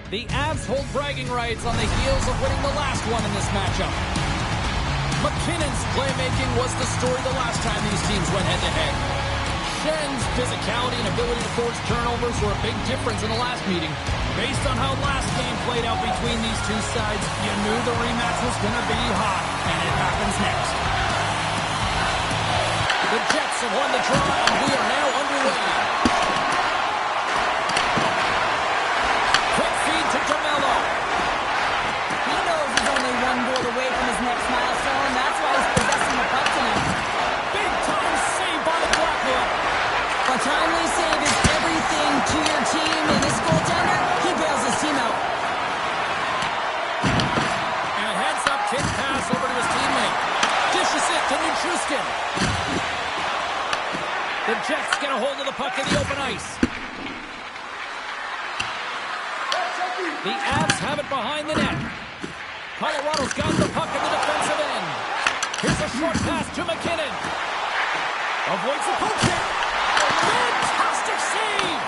The Avs hold bragging rights on the heels of winning the last one in this matchup. McKinnon's playmaking was the story the last time these teams went head-to-head. Schen's physicality and ability to force turnovers were a big difference in the last meeting. Based on how last game played out between these two sides, you knew the rematch was going to be hot, and it happens next. The Jets have won the draw, and we are now underway. Timely save is everything to your team, and this goaltender, he bails his team out. And a heads-up kick pass over to his teammate. Dishes it to Nichushkin. The Jets get a hold of the puck in the open ice. The Avs have it behind the net. Colorado's got the puck in the defensive end. Here's a short pass to McKinnon. Avoids the poke check. Fantastic save!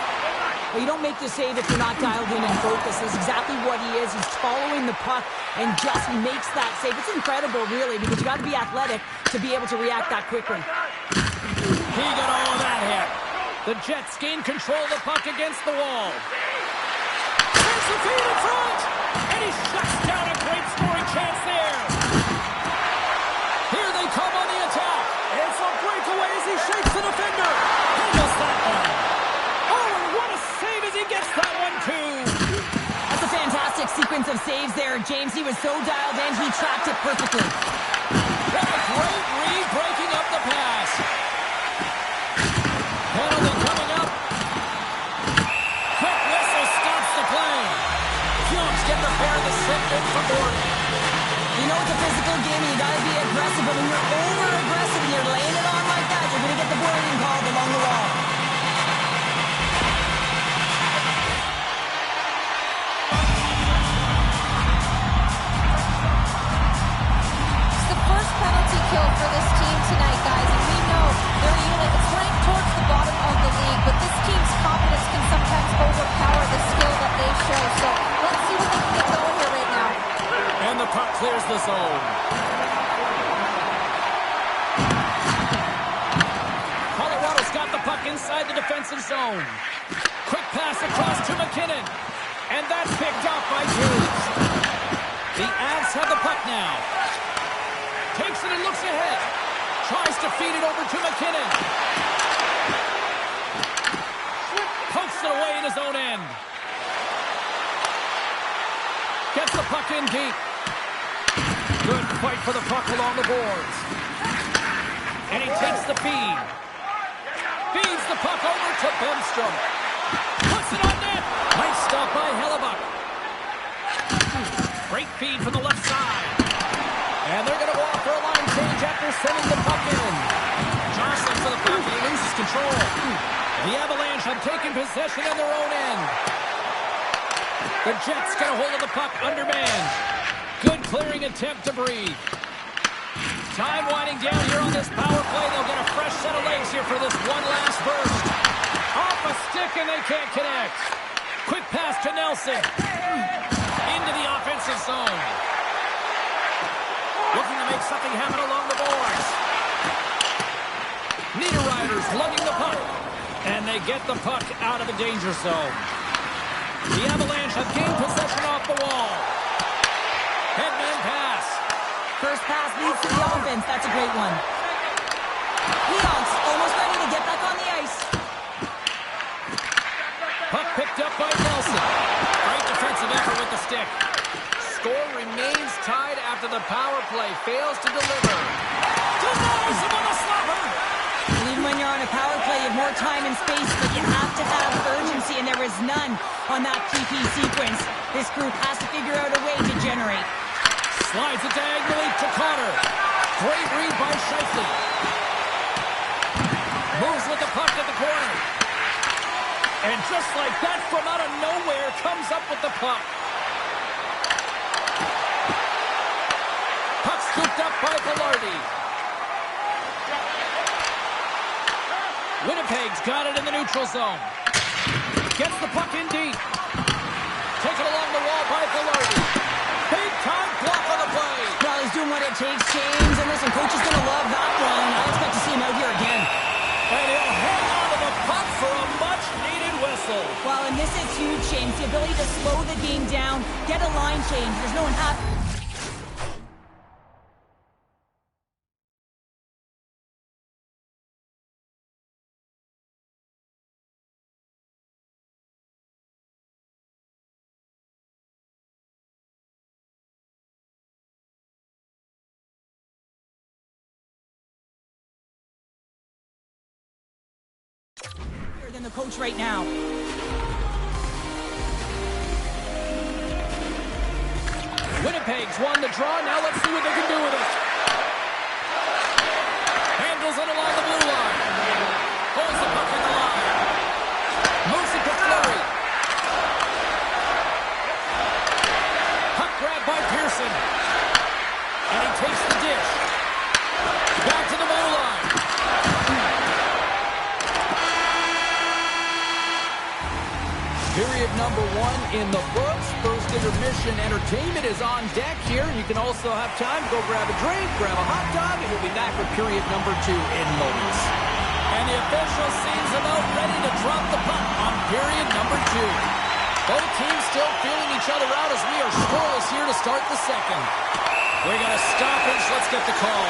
Well, you don't make the save if you're not dialed in and focused. That's exactly what he is. He's following the puck and just makes that save. It's incredible, really, because you got to be athletic to be able to react that quickly. He got all of that hit. The Jets gain control of the puck against the wall. There's the feed in front! And he shuts down a great scoring chance there. Here they come on the attack. It's a breakaway as he shakes the defender. He missed that one. Oh, and what a save as he gets that one, too. That's a fantastic sequence of saves there, James. He was so dialed in, he tracked it perfectly. What a great read breaking up the pass. Penalty coming up. Quick whistle stops the play. Fumes get the pair of the set in for boarding. You know it's a physical game and you got to be aggressive, but when you're over-aggressive and you're laying it on like that, you're going to get the boarding called along the wall. It's the first penalty kill for this team tonight, guys, and we know their unit is ranked towards the bottom of the league, but this team's confidence can sometimes overpower the skill that they show, so let's see what they can get going here right now. And the puck clears the zone. Colorado's got the puck inside the defensive zone. Quick pass across to McKinnon. And that's picked up by Hughes. The Avs have the puck now. Takes it and looks ahead. Tries to feed it over to McKinnon. Pokes it away in his own end. Gets the puck in deep. Good fight for the puck along the boards. And he takes the feed. Feeds the puck over to Bemstrom. Puts it on net. Nice stop by Hellebuck. Great feed from the left side. And they're going to walk for a line change after sending the puck in. Johnson for the puck. He loses control. The Avalanche have taken possession in their own end. The Jets get a hold of the puck undermanned. Good clearing attempt to breathe. Time winding down here on this power play. They'll get a fresh set of legs here for this one last burst. Off a stick and they can't connect. Quick pass to Nelson. Into the offensive zone. Looking to make something happen along the boards. Niederreiter's lugging the puck. And they get the puck out of the danger zone. The Avalanche have gained possession off the wall. Headman pass. First pass leads to the offense. That's a great one. Leon's almost ready to get back on the ice. Puck picked up by Nelson. Great defensive effort with the stick. Score remains tied after the power play fails to deliver. Denies him on the slapper. Even when you're on a power play, you have more time and space, but you have to have urgency, and there was none on that PP sequence. This group has to figure out a way to generate. Slides it diagonally to Connor. Great read by Scheifele. Moves with the puck at the corner. And just like that, from out of nowhere, comes up with the puck. Puck scooped up by Velarde. Winnipeg's got it in the neutral zone. Gets the puck in deep. Taken along the wall by Velarde. Big time block on the play. Well, he's doing what it takes, James. And listen, coach is going to love that one. I expect to see him out here again. And he'll hang on to the puck for a much-needed whistle. Well, and this is huge, James. The ability to slow the game down, get a line change. There's no one happy. Than the coach right now. Winnipeg's won the draw. Now let's see what they can do with it. Handles it along the blue line. Holds the puck in the line. Moves it to Fleury. Puck grab by Pearson. And he takes the dish. Back to the blue line. Period number 1 in the books. First intermission entertainment is on deck here. You can also have time to go grab a drink, grab a hot dog, and we'll be back for period number 2 in moments. And the official seems about ready to drop the puck on period number 2. Both teams still feeling each other out as we are scoreless here to start the second. We got a stoppage. Let's get the call.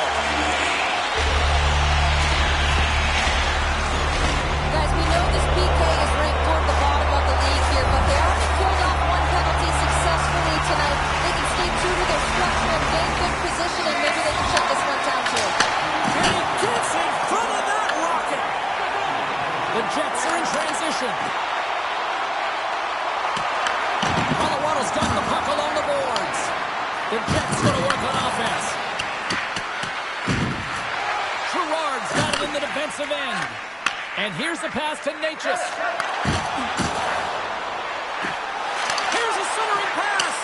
Guys, we know this PK is ranked toward the bottom of the league here, but they already killed off one penalty successfully tonight. They can stay true to their structure and gain good position, and maybe they can shut this one down too. And he gets in front of that rocket. The Jets are in transition. Colorado's got the puck along the boards. The Jets going to work on offense. Gerard's got it in the defensive end. And here's the pass to Natchez. Here's a centering pass.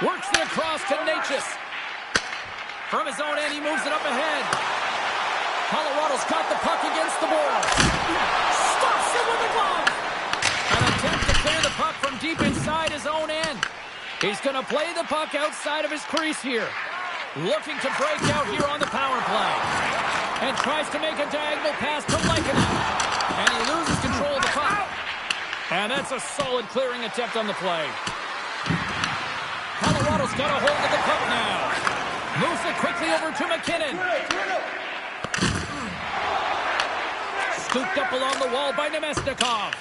Works it across to Natchez. From his own end, he moves it up ahead. Colorado's got the puck against the boards. Stops it with a glove. An attempt to clear the puck from deep inside his own end. He's going to play the puck outside of his crease here. Looking to break out here on the power play. And tries to make a diagonal pass to Lehkonen. And he loses control of the puck. And that's a solid clearing attempt on the play. Colorado's got a hold of the puck now. Moves it quickly over to McKinnon. Scooped up along the wall by Nemesnikov.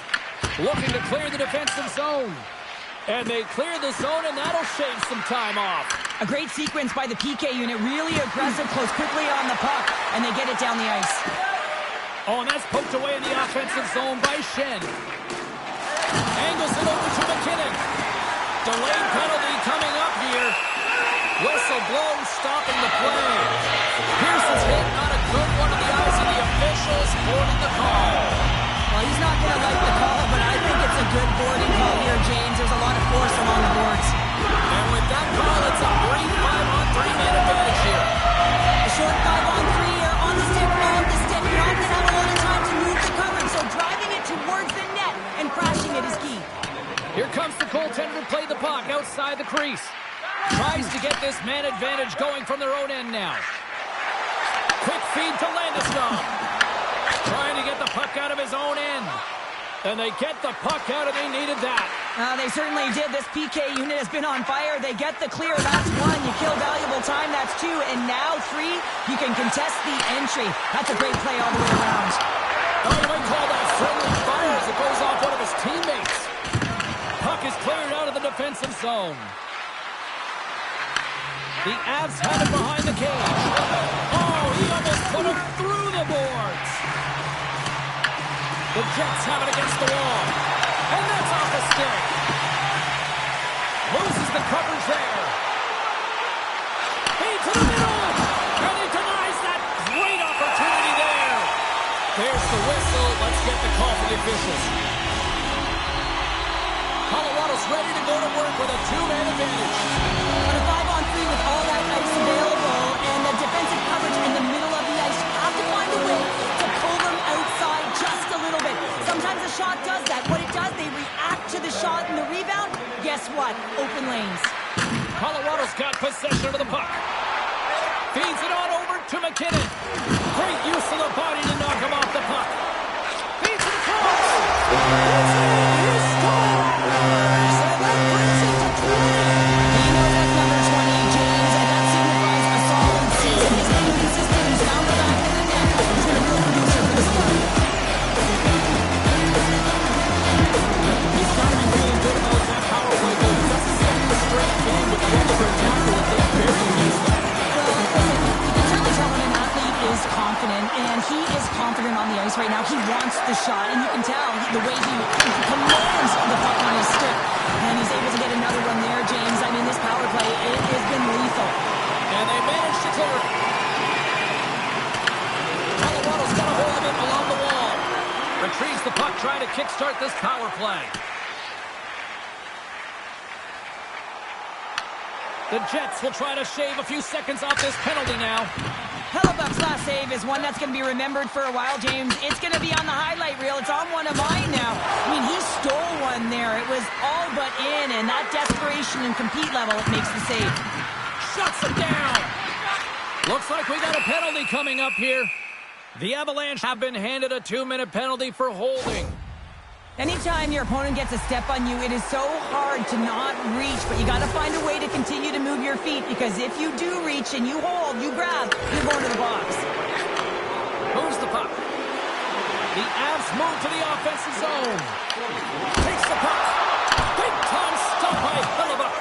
Looking to clear the defensive zone. And they clear the zone, and that'll shave some time off. A great sequence by the PK unit. Really aggressive, close quickly on the puck, and they get it down the ice. Oh, and that's poked away in the offensive zone by Schenn. Angles it over to McKinnon. Delayed penalty coming up here. Whistle blown, stopping the play. Pearson's hit, not a good one to the eyes of the officials, boarding the call. Well, he's not going to like the call, but I think it's a good boarding call here, James. There's a lot of force along the boards. And with that call, it's a brief 5-on-3 man advantage here. A short 5-on-3 here on the stick, off the stick. You're not going to have a lot of time to move the coverage, so driving it towards the net and crashing it is key. Here comes the goaltender to play the puck outside the crease. Tries to get this man advantage going from their own end now. Quick feed to Landeskog. Trying to get the puck out of his own end. And they get the puck out, and they needed that. They certainly did. This PK unit has been on fire. They get the clear. That's one. You kill valuable time. That's two. And now three, you can contest the entry. That's a great play all the way around. Oh, you might call that friendly fire as it goes off one of his teammates. Puck is cleared out of the defensive zone. The Avs have it behind the cage. Oh, he almost put him through the boards. The Jets have it against the wall. And that's off the stick. Loses the coverage there. Feed to the middle. And he denies that great opportunity there. There's the whistle. Let's get the call for the officials. Colorado's ready to go to work with a two-man advantage. But a 5-on-3 with all that ice available and the defensive coverage in the middle of the ice, you have to find a way to pull them outside just a little bit. Sometimes a shot does that. What it does, they react to the shot and the rebound. Guess what? Open lanes. Colorado's got possession of the puck. Feeds it on over to McKinnon. Great use of the body to knock him off the puck. Feeds it across. He scores! So that brings it to 20. He knows that's number 20, James, and that signifies a solid season. He's been consistent. He's found the back of the net. He's been a real producer for this team. He's got to be feeling good about that power play goal. That's the second straight game with the end of their tackle that they barely missed. Well, listen, you can tell when an athlete is confident, and he is confident on the ice right now. He wants the shot, and you can tell the way he commands the puck on his stick. And he's able to get another one there, James. I mean, this power play, it has been lethal. And they managed to clear it. Colorado's got a hold of it along the wall. Retrieves the puck, trying to kickstart this power play. The Jets will try to shave a few seconds off this penalty now. Hellebuck's last save is one that's going to be remembered for a while, James. It's going to be on the highlight reel. It's on one of mine now. I mean, he stole one there. It was all but in, and that desperation and compete level makes the save. Shuts it down. Looks like we got a penalty coming up here. The Avalanche have been handed a 2-minute penalty for holding. Anytime your opponent gets a step on you, it is so hard to not reach, but you got to find a way to continue to move your feet, because if you do reach and you hold, you grab, you're going to the box. Moves the puck. The Avs move to the offensive zone. Takes the puck. Big time stop by Hellebuck.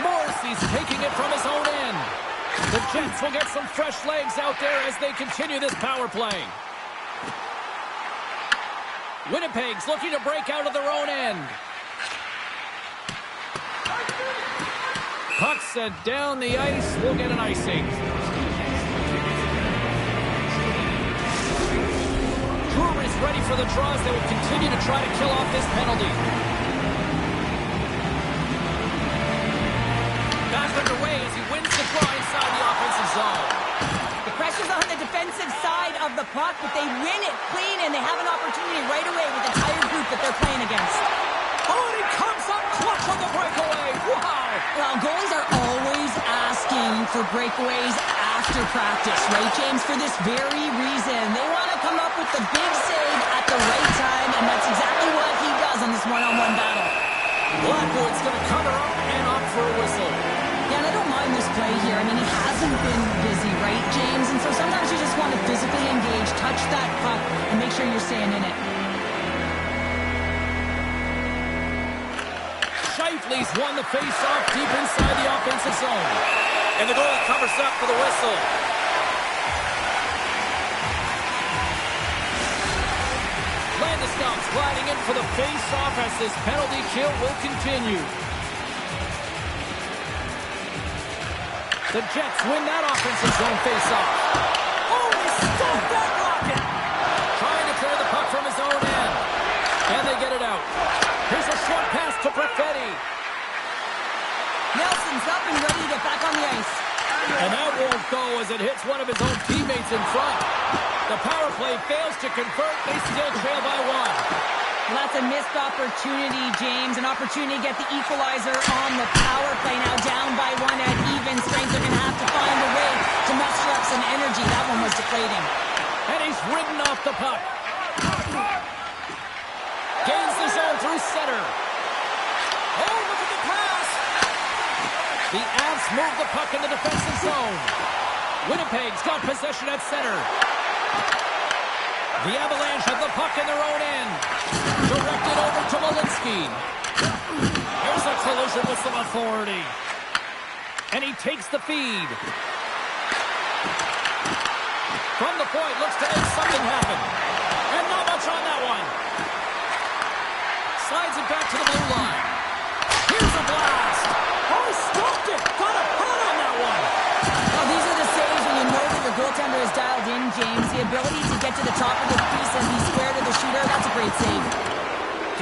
Morrissey's taking it from his own end. The Jets will get some fresh legs out there as they continue this power play. Winnipeg's looking to break out of their own end. Puck sent down the ice. We'll get an icing. Brewery's ready for the draws. They will continue to try to kill off this penalty. Back underway as he wins the draw inside the offensive zone. The pressure's on the defensive side of the puck, but they win it clean, and they have an opportunity right away with the tired group that they're playing against. Oh, and he comes up clutch on the breakaway. Wow. Well, goalies are always asking for breakaways after practice, right, James? For this very reason. They want to come up with the big save at the right time, and that's exactly what he does on this one-on-one battle. Blackwood's going to cover up and opt for a whistle. Yeah, and I don't mind this play here. I mean, he hasn't been busy, right, James? And so sometimes you just want to physically engage, touch that puck, and make sure you're staying in it. Shifley's won the face-off deep inside the offensive zone. And the goalie covers up for the whistle. Landeskog's gliding in for the face-off as this penalty kill will continue. The Jets win that offensive zone face-off. Oh, he stopped that rocket! Trying to clear the puck from his own end. And they get it out. Here's a short pass to Perfetti. Nelson's up and ready to get back on the ice. And that won't go as it hits one of his own teammates in front. The power play fails to convert. They still trail by one. Well, that's a missed opportunity, James. An opportunity to get the equalizer on the power play. Now down by one at even strength. They're going to have to find a way to muster up some energy. That one was deflating. And he's ridden off the puck. through center. Oh, look at the pass. The Avs move the puck in the defensive zone. Winnipeg's got possession at center. The Avalanche have the puck in their own end. Directed over to Malinsky. Here's a collision with some authority. And he takes the feed. From the point, looks to make something happen. And not much on that one. Slides it back to the blue line. Here's a blast. Oh, he stopped it. Got a punt on that one. Well, these are the saves when you know that the goaltender is dialed in, James. The ability to get to the top of the crease and be square to the shooter, that's a great save.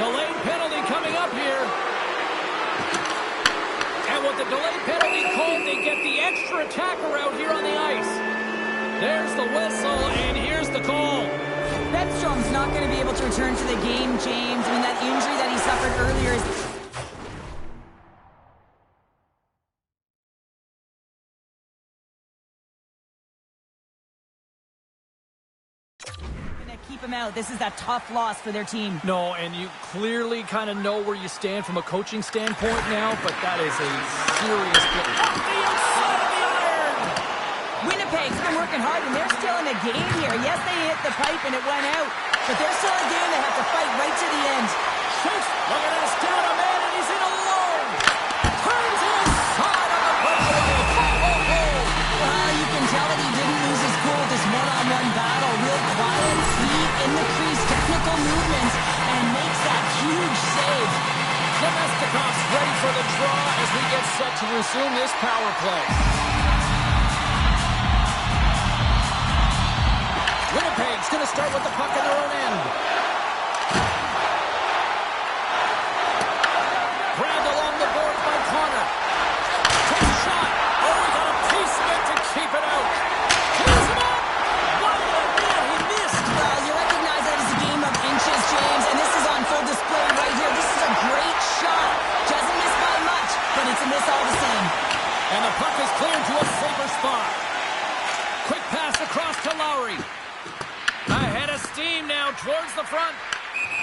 Delayed penalty coming up here. And with the delayed penalty called, they get the extra attacker out here on the ice. There's the whistle, and here's the call. Bedstrom's not going to be able to return to the game, James. I mean, that injury that he suffered earlier is... keep him out. This is a tough loss for their team. No, and you clearly kind of know where you stand from a coaching standpoint now, but that is a serious hit. Off the outside of the iron! Winnipeg's been working hard, and they're still in the game here. Yes, they hit the pipe, and it went out, but they're still in the game. They have to fight right to the end. Shoots! Look at this, down a man, and he's in alone! Turns inside on the breakaway! Well, you can tell that he didn't lose his cool with this one-on-one battle. Real quiet, feet in the crease, technical movements, and makes that huge save. Domestikov's ready for the draw as we get set to resume this power play. Winnipeg's going to start with the puck in their own end. Grabbed along the boards by Connor. Takes a shot. Oh, he got a piece of it to keep it out. Clears him up. What a man, he missed. Well, you recognize that it's a game of inches, James, and this is on full display right here. This is a great shot. Doesn't miss by much, but it's a miss all the same. And the puck is cleared to a safer spot. Quick pass across to Lowry. Ahead of steam now towards the front.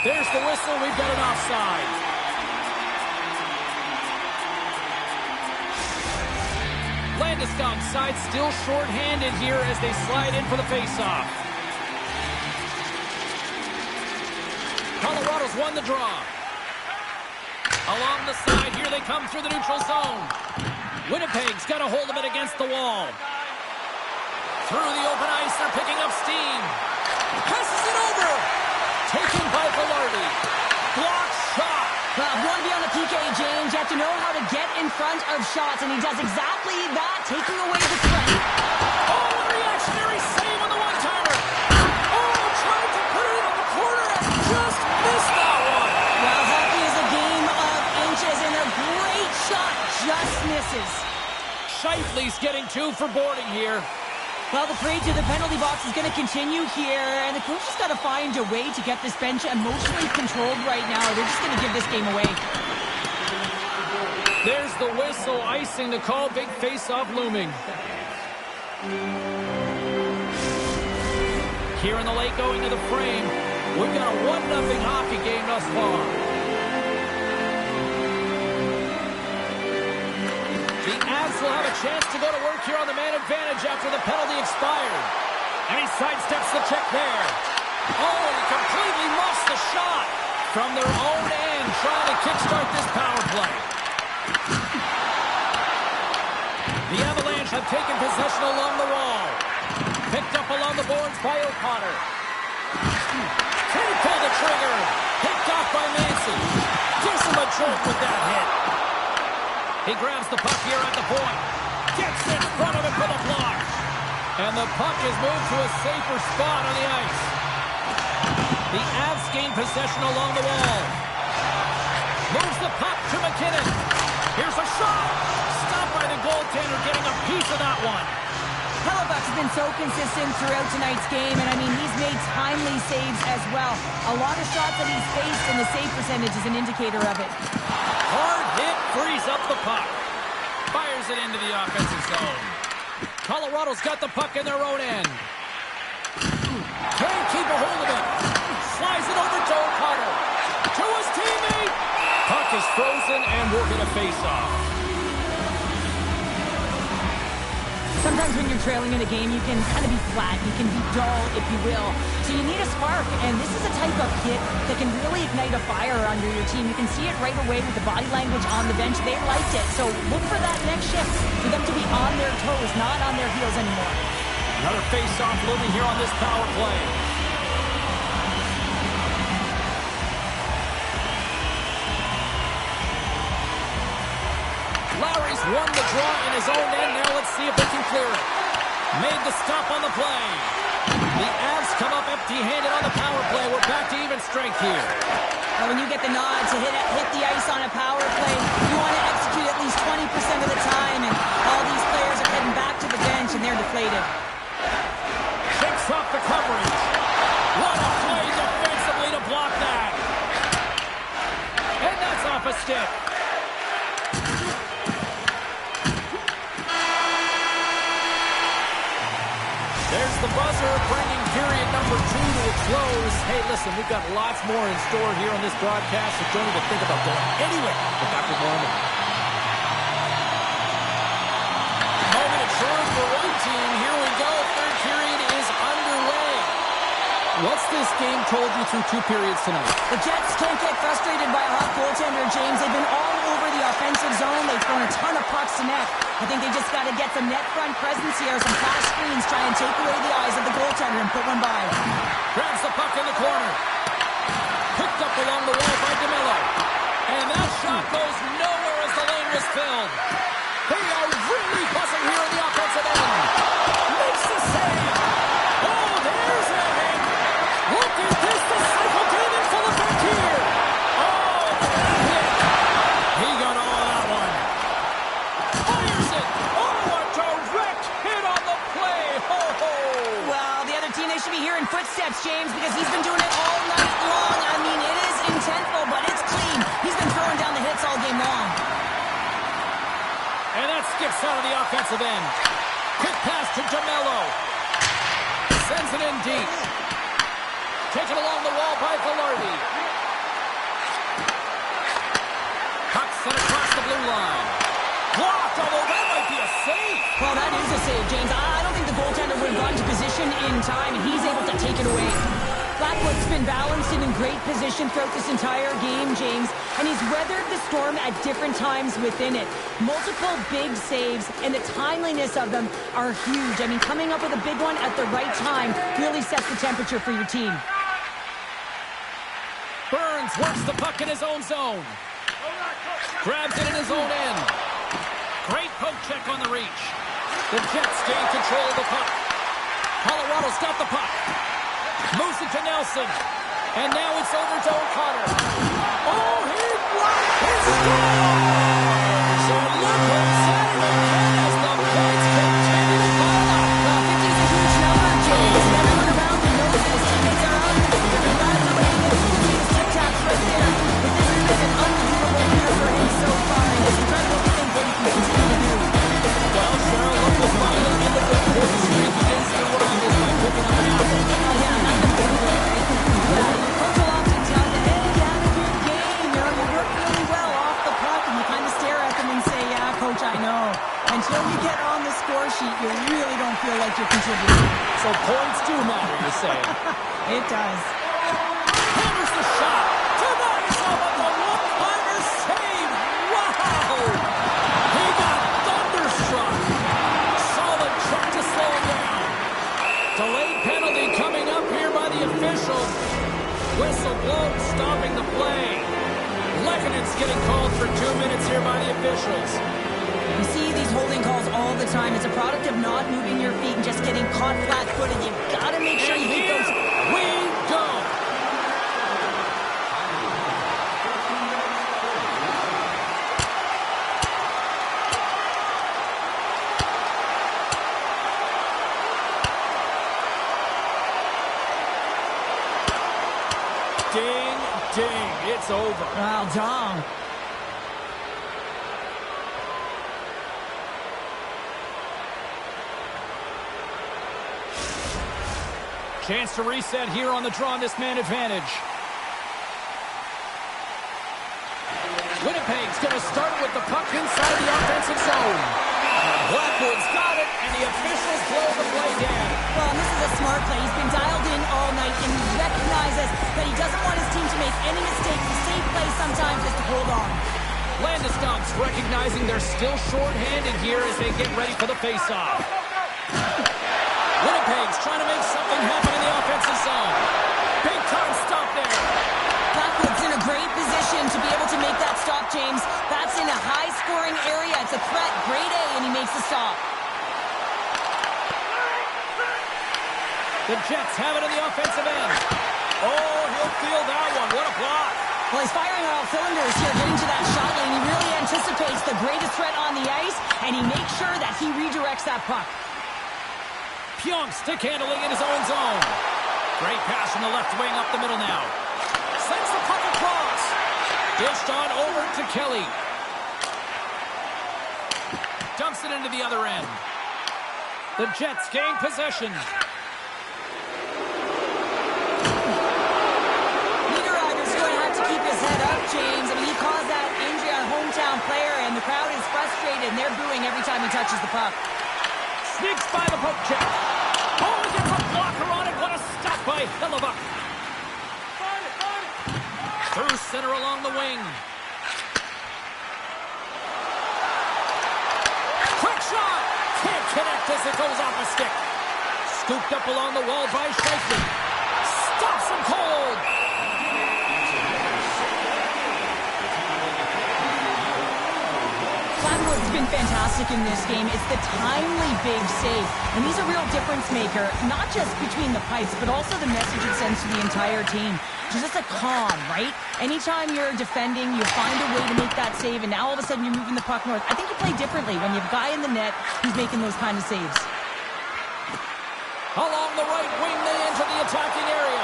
There's the whistle. We've got an offside. Landeskog's side still short-handed here as they slide in for the face-off. Colorado's won the draw. Along the side, here they come through the neutral zone. Winnipeg's got a hold of it against the wall. Through the open ice, they're picking up steam. Passes it over. Taken by Velarde. Block shot. Well, if you want to be on the PK, James, you have to know how to get in front of shots, and he does exactly that, taking away the threat. Oh, a reactionary save on the one-timer. Oh, tried to put it on the corner and just missed that one. Well, hockey is a game of inches, and a great shot just misses. Scheifele's getting two for boarding here. Well, the parade to the penalty box is going to continue here, and the coach has got to find a way to get this bench emotionally controlled right now. They're just going to give this game away. There's the whistle, icing the call, big face-off looming. Here in the late going to the frame, we've got a 1-0 hockey game thus far. The Avs will have a chance to go to work here on the man advantage after the penalty expired. And he sidesteps the check there. Oh, he completely muffs the shot from their own end, trying to kickstart this power play. The Avalanche have taken possession along the wall. Picked up along the boards by O'Connor. Can he pull the trigger? Picked off by Manson. Gives him a jolt with that hit. He grabs the puck here at the point. Gets in front of it for the block. And the puck is moved to a safer spot on the ice. The Avs gain possession along the wall. Moves the puck to McKinnon. Here's a shot. Stopped by the goaltender, getting a piece of that one. Hellebuck's been so consistent throughout tonight's game, and I mean, he's made timely saves as well. A lot of shots that he's faced, and the save percentage is an indicator of it. Hard hit, frees up the puck. Fires it into the offensive zone. Colorado's got the puck in their own end. Can't keep a hold of it. Slides it over to O'Connor. To his teammate. face-off. Sometimes when you're trailing in a game, you can kind of be flat. You can be dull, if you will. So you need a spark, and this is a type of hit that can really ignite a fire under your team. You can see it right away with the body language on the bench. They liked it. So look for that next shift, for them to be on their toes, not on their heels anymore. Another face-off looming here on this power play. Lowry's won the draw in his own end. Now let's see if they can clear it. Made the stop on the play. The Avs come up empty-handed on the power play. We're back to even strength here. Now when you get the nod to hit the ice on a power play, you want to execute at least 20% of the time, and all these players are heading back to the bench, and they're deflated. Shakes off the coverage. What a play defensively to block that. And that's off a stick. There's the buzzer, bringing period number 2 to a close. Hey, listen, we've got lots more in store here on this broadcast, so don't even think about going anywhere. We're back with more in a minute. Moment of truth for one team. Here we go. Third period is underway. What's this game told you through 2 periods tonight? The Jets can't get frustrated by a hot goaltender, James. They've been all over the offensive zone. They've thrown a ton of pucks to net. I think they just got to get some net front presence here, some fast screens, try and take away the eyes of the goaltender and put one by. Grabs the puck in the corner. Picked up along the wall by DeMello. And that shot goes nowhere as the lane was filled. They are really buzzing here in the offensive end. Makes the save. Oh, there's a hit. Look at this. The cycle came in full effect here. Oh, that hit. He got all of that one. Fires it. Oh, a direct hit on the play. Ho, ho. Well, the other team, they should be hearing footsteps, James, because he's been doing it all night long. I mean, it is intentful, but it's clean. He's been throwing down the hits all game long. And that skips out of the offensive end. Quick pass to DeMello. Sends it in deep. Taken along the wall by Velarde. Puck sent across the blue line. Blocked, although that might be a save. Well, that is a save, James. I don't think the goaltender would have gotten to position in time, and he's able to take it away. Blackwood's been balanced and in great position throughout this entire game, James, and he's weathered the storm at different times within it. Multiple big saves, and the timeliness of them are huge. I mean, coming up with a big one at the right time really sets the temperature for your team. Burns works the puck in his own zone. Grabs it in his own end. Great poke check on the reach. The Jets gain control of the puck. Colorado's got the puck. Moves it to Nelson. And now it's over to O'Connor. Oh, he blocked his scores! So look what's happening as the points continue to pile up. Well, 50 is a huge number, James. Everyone around him knows that his teammates are out there. They're glad to win. His tic-tacs right there. But this has been an unbelievable year for him so far. And it's incredible to think what he can continue to do. Well, Cheryl, look, we'll finally end the good quarter streak against the Rockies by picking up an apple. Oh, yeah, that's the big one, right? Yeah, Coach will often tell you, hey, you had a good game. You know, you worked really well off the puck, and you kind of stare at them and say, yeah, Coach, I know. Until you get on the score sheet, you really don't feel like you're contributing. So points do matter, you say. It does. Hammers the shot. Denies him with the one-timer save. Wow! He got thunderstruck. Solid check to slow him down. Delayed penalty coming up here by the official. Whistle blown, stopping the play. Lekanen's getting called for 2 minutes here by the officials. You see these holding calls all the time. It's a product of not moving your feet and just getting caught flat-footed. You've got to make sure you hit those. We go. Ding, ding, it's over. Well, Dom. Chance to reset here on the draw on this man advantage. Winnipeg's going to start with the puck inside the offensive zone. Blackwood's got it, and the officials blow the play dead. Well, this is a smart play. He's been dialed in all night, and he recognizes that he doesn't want his team to make any mistakes. The safe play sometimes is to hold on. Landeskog's recognizing they're still short-handed here as they get ready for the face-off. Winnipeg's trying to make something happen in the offensive zone. Big-time stop there. Blackwood's in a great position to be able to make that stop, James. That's in a high-scoring area. It's a threat, grade A, and he makes the stop. The Jets have it in the offensive end. Oh, he'll feel that one. What a block. Well, he's firing on all cylinders here, getting to that shot lane. He really anticipates the greatest threat on the ice, and he makes sure that he redirects that puck. Pionk stick handling in his own zone. Great pass from the left wing up the middle now. Sends the puck across. Dished on over to Kelly. Dumps it into the other end. The Jets gain possession. James, I mean, he caused that injury on a hometown player, and the crowd is frustrated, and they're booing every time he touches the puck. Sneaks by the poke check. Oh, he gets a blocker on it. What a stop by Hellebuck. Through center along the wing. Quick shot. Can't connect as it goes off a stick. Scooped up along the wall by Scheifele. Stops him cold. Blackwood's been fantastic in this game. It's the timely big save. And he's a real difference maker, not just between the pipes, but also the message it sends to the entire team. Just a calm, right? Anytime you're defending, you find a way to make that save, and now all of a sudden you're moving the puck north. I think you play differently when you have a guy in the net who's making those kind of saves. Along the right wing, they enter the attacking area.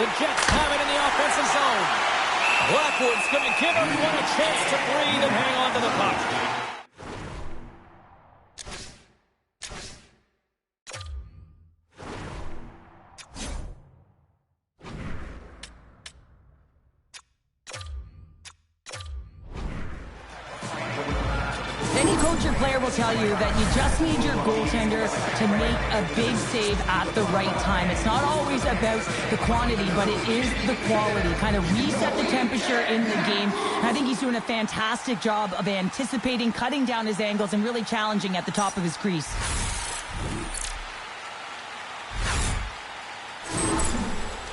The Jets have it in the offensive zone. Blackwood's going to give everyone a chance to breathe and hang on to the puck. Any coach or player will tell you that you just need your goaltender to make a big save at the right time. It's not always about the quantity, but it is the quality. Kind of reset the temperature in the game. And I think he's doing a fantastic job of anticipating, cutting down his angles, and really challenging at the top of his crease.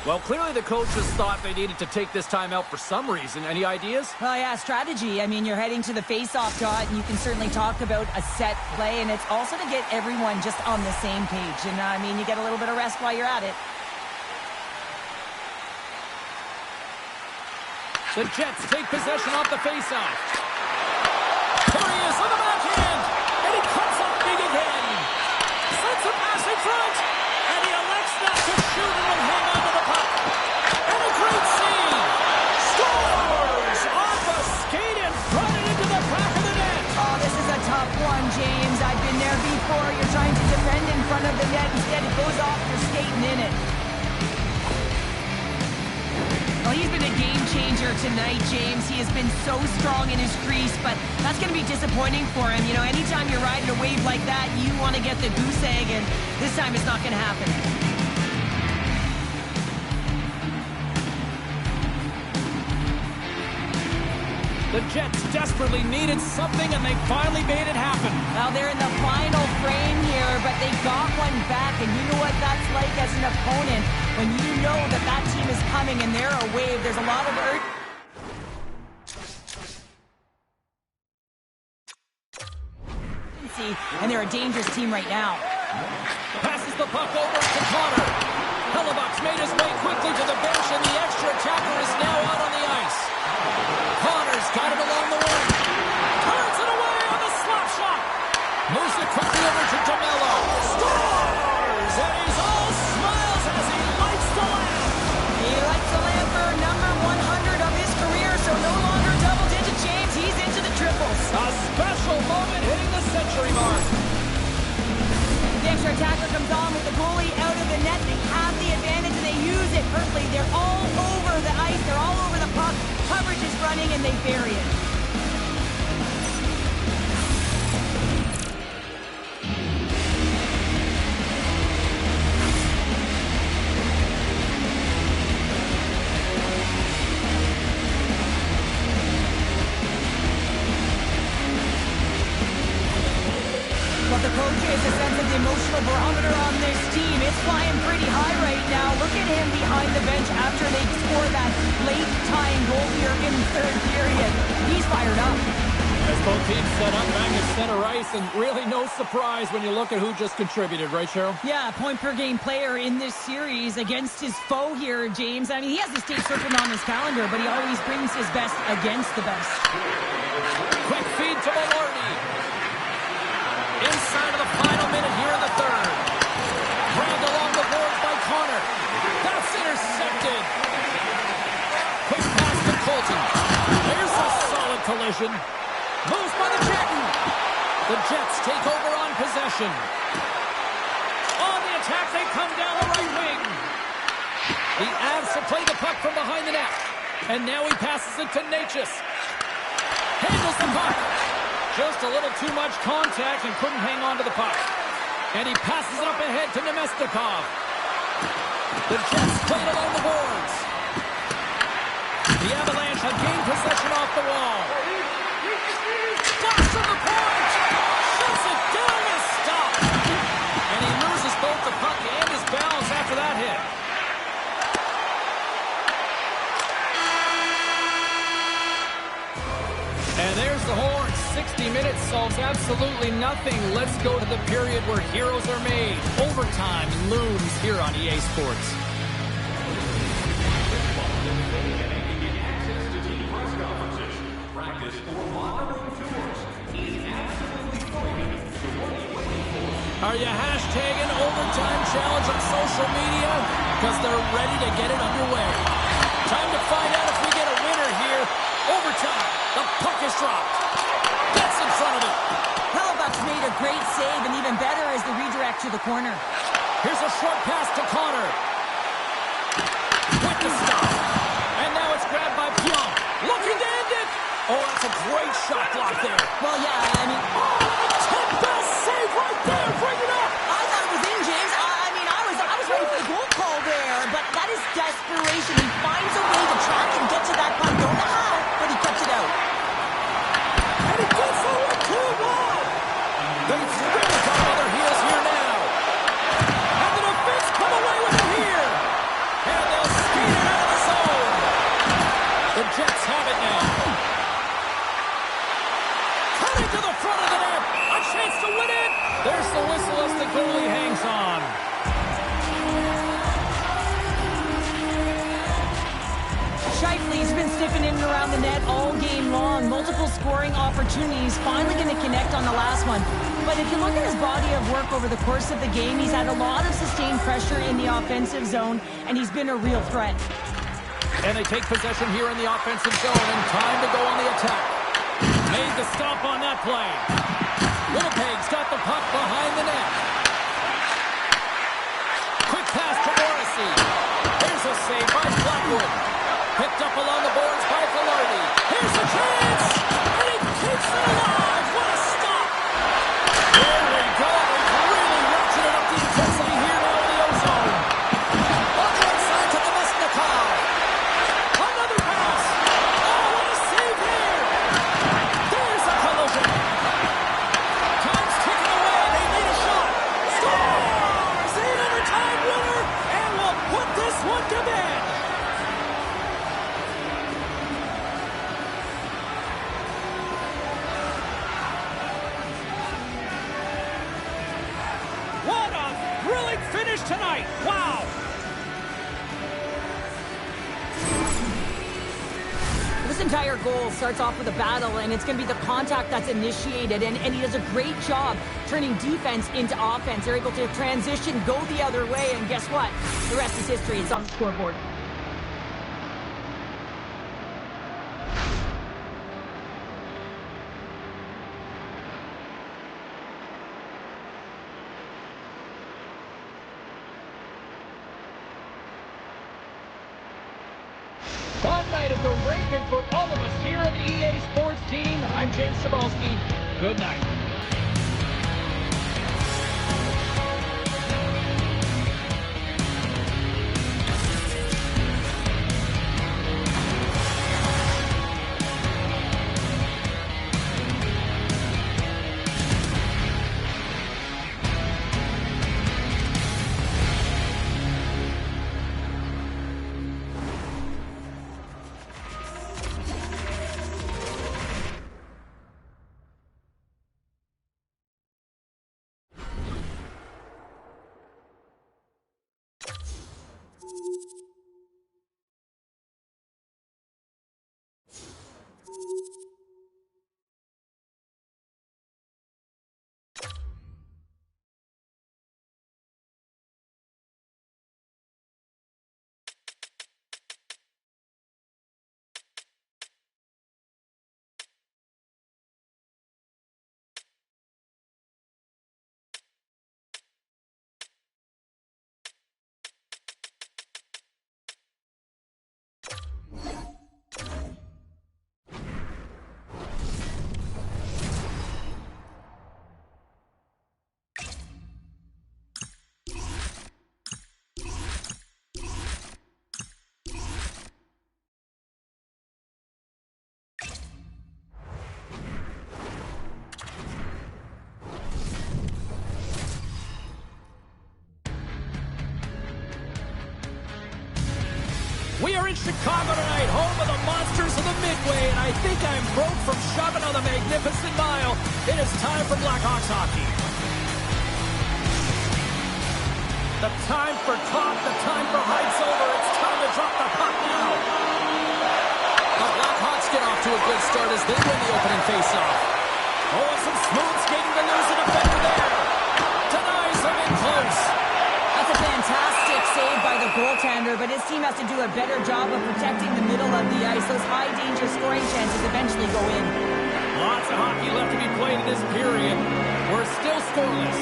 Well, clearly the coaches thought they needed to take this time out for some reason. Any ideas? Well, yeah, strategy. I mean, you're heading to the face-off dot, and you can certainly talk about a set play, and it's also to get everyone just on the same page. And, I mean, you get a little bit of rest while you're at it. The Jets take possession off the face-off. Here he is on the backhand, and he cuts off big again. Sends a pass in front, and he elects not to shoot and will hang on to the puck. And a great save. Scores off a skate in front and into the back of the net. Oh, this is a tough one, James. I've been there before. You're trying to defend in front of the net. Instead, it goes off. You're skating in it. Well, he's been a game changer tonight, James. He has been so strong in his crease, but that's going to be disappointing for him. You know, anytime you're riding a wave like that, you want to get the goose egg, and this time it's not going to happen. The Jets desperately needed something, and they finally made it happen. Well, they're in the final frame here, but they got one back, and you know what that's like as an opponent. When you know that that team is coming and they're a wave, there's a lot of urgency, and they're a dangerous team right now. Passes the puck over to Connor. Hellebuck's made his way quickly to the bench, and the extra attacker is now out on the ice. Connor's got it along the wing. Turns it away on the slap shot. Moves it quickly over to DeMello. Scores! And he's all smiles as he lights the lamp. He lights the lamp for number 100 of his career, so no longer double-digit James. He's into the triples. A special moment hitting the century mark. The extra attacker comes on with the goalie out of the net. They have the advantage, and they use it. and they bury it. But the coach is a sense of the emotional barometer on this team. It's flying pretty high right now. Look at him behind the bench after they score that late-tying goal here in the third period. He's fired up. As both teams set up back at center ice, and really no surprise when you look at who just contributed, right, Cheryl? Yeah, point-per-game player in this series against his foe here, James. I mean, he has the state circled on his calendar, but he always brings his best against the best. Quick feed to Maloney. Inside of the final minute here in the third. Grabbed along the boards by Connor. That's intercepted. Quick pass to Colton. There's a solid collision. Moves by the Jeton. The Jets take over on possession. On the attack, they come down the right wing. The Avs have played the puck from behind the net. And now he passes it to Natchez. Handles the puck. Just a little too much contact and couldn't hang on to the puck. And he passes it up ahead to Nemestikov. The Jets played along the boards. The Avalanche have gained possession off the wall. Blocks from the point. Shoots it down to stop. And he loses both the puck and his balance after that hit. And there's the horn. 60 minutes solves absolutely nothing. Let's go to the period where heroes are made. Overtime looms here on EA Sports. Are you hashtagging overtime challenge on social media? Because they're ready to get it underway. Time to find out if we get a winner here. Overtime. The puck is dropped. Gets in front of it. Hellebuck's made a great save, and even better is the redirect to the corner. Here's a short pass to Connor. With the stop. And now it's grabbed by Pion. Looking to end it. Oh, that's a great shot block there. Well, yeah, I mean... Oh, best save right there. Bring it up. I thought it was in, James. I was ready for the goal call there, but that is desperation. He finds a way to track and get to that puck. Don't know how, but he kept it out. And he gets forward to the wall. They've really got on their heels here now. And the defense come away with it here. And they'll skate it out of the zone. The Jets have it now. Cutting to the front of the net. A chance to win it. There's the whistle as the goalie hangs on. Scheifele's been sniffing in and around the net all game long. Multiple scoring opportunities. Finally going to connect on the last one. But if you look at his body of work over the course of the game, he's had a lot of sustained pressure in the offensive zone, and he's been a real threat. And they take possession here in the offensive zone, and time to go on the attack. Made the stop on that play. Winnipeg's got the puck behind the net. Quick pass to Morrissey. Here's a save by Blackwood. Picked up along the boards by Velarde. Here's a chance! And he keeps it alive! What a stop! There we go! They've really ratcheted up the intensity here now in the ozone. On the outside to Nemestikov. Another pass! Oh, what a save here! There's a collision! Time's ticking away. They made a shot. Scores! An overtime winner! And we'll put this one to bed! Finish tonight. Wow. This entire goal starts off with a battle, and it's going to be the contact that's initiated, and he does a great job turning defense into offense. They're able to transition, go the other way, and guess what? The rest is history. It's on the scoreboard. Fun night of the Ravens for all of us here on the EA Sports team. I'm James Cebulski. Good night. We are in Chicago tonight, home of the Monsters of the Midway, and I think I'm broke from shoving on the Magnificent Mile. It is time for Blackhawks hockey. The time for talk, the time for hype's over. It's time to drop the puck now. The Blackhawks get off to a good start as they win the opening faceoff. Oh, some smooth skating to lose a defender there. Denies them in close. That's a fantastic save by the goaltender, but his team has to do a better job of protecting the middle of the ice. Those high-danger scoring chances eventually go in. Lots of hockey left to be played in this period. We're still scoreless.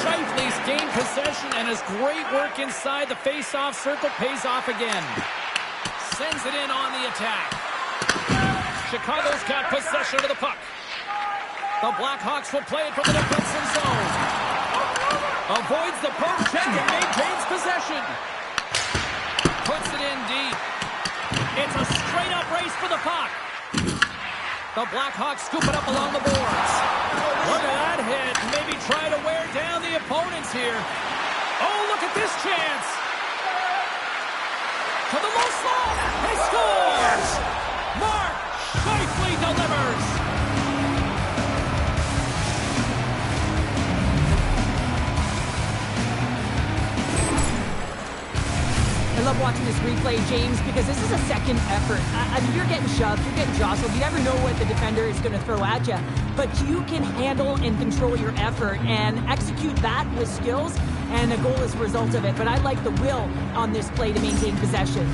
Scheifele's gained possession, and his great work inside the face-off circle pays off again. Sends it in on the attack. Chicago's got possession of the puck. The Blackhawks will play it from the defensive zone. Avoids the poke check and maintains possession. Puts it in deep. It's a straight-up race for the puck. The Blackhawks scoop it up along the boards. Look at that hit. Maybe try to wear down the opponents here. Oh, look at this chance. To the low slot. He scores. Mark Scheifele delivers. I love watching this replay, James, because this is a second effort. I mean, you're getting shoved, you're getting jostled. You never know what the defender is going to throw at you. But you can handle and control your effort and execute that with skills, and a goal is a result of it. But I like the will on this play to maintain possession.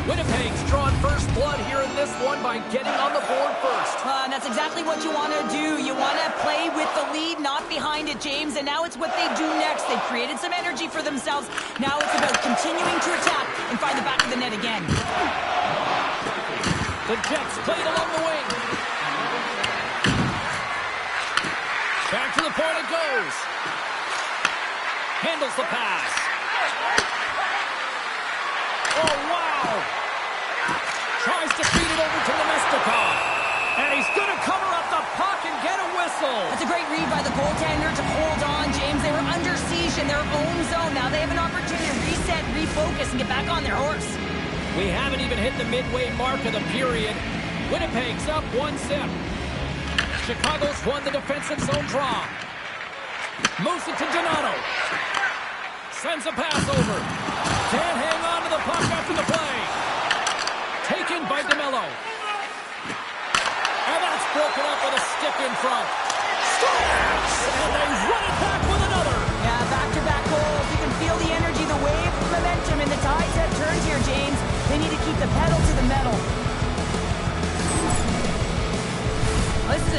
Winnipeg's drawn first blood here in this one by getting on the board first. And that's exactly what you want to do. You want to play with the lead, not behind it, James. And now it's what they do next. They've created some energy for themselves. Now it's about continuing to attack and find the back of the net again. The Jets played along the wing. Back to the point it goes. Handles the pass. Oh, wow. Tries to feed it over to Nemestikov. And he's going to cover up the puck and get a whistle. That's a great read by the goaltender to hold on, James. They were under siege in their own zone. Now they have an opportunity to reset, refocus, and get back on their horse. We haven't even hit the midway mark of the period. Winnipeg's up 1-0. Chicago's won the defensive zone draw. Moves it to Donato. Sends a pass over. Can't hang on to the puck after the play. Taken by DeMello. And that's broken up with a stick in front. Scores! And they run it back with another. Yeah, back-to-back goals. You can feel the energy, the wave, the momentum, and the tides have turned here, James. They need to keep the pedal to the metal.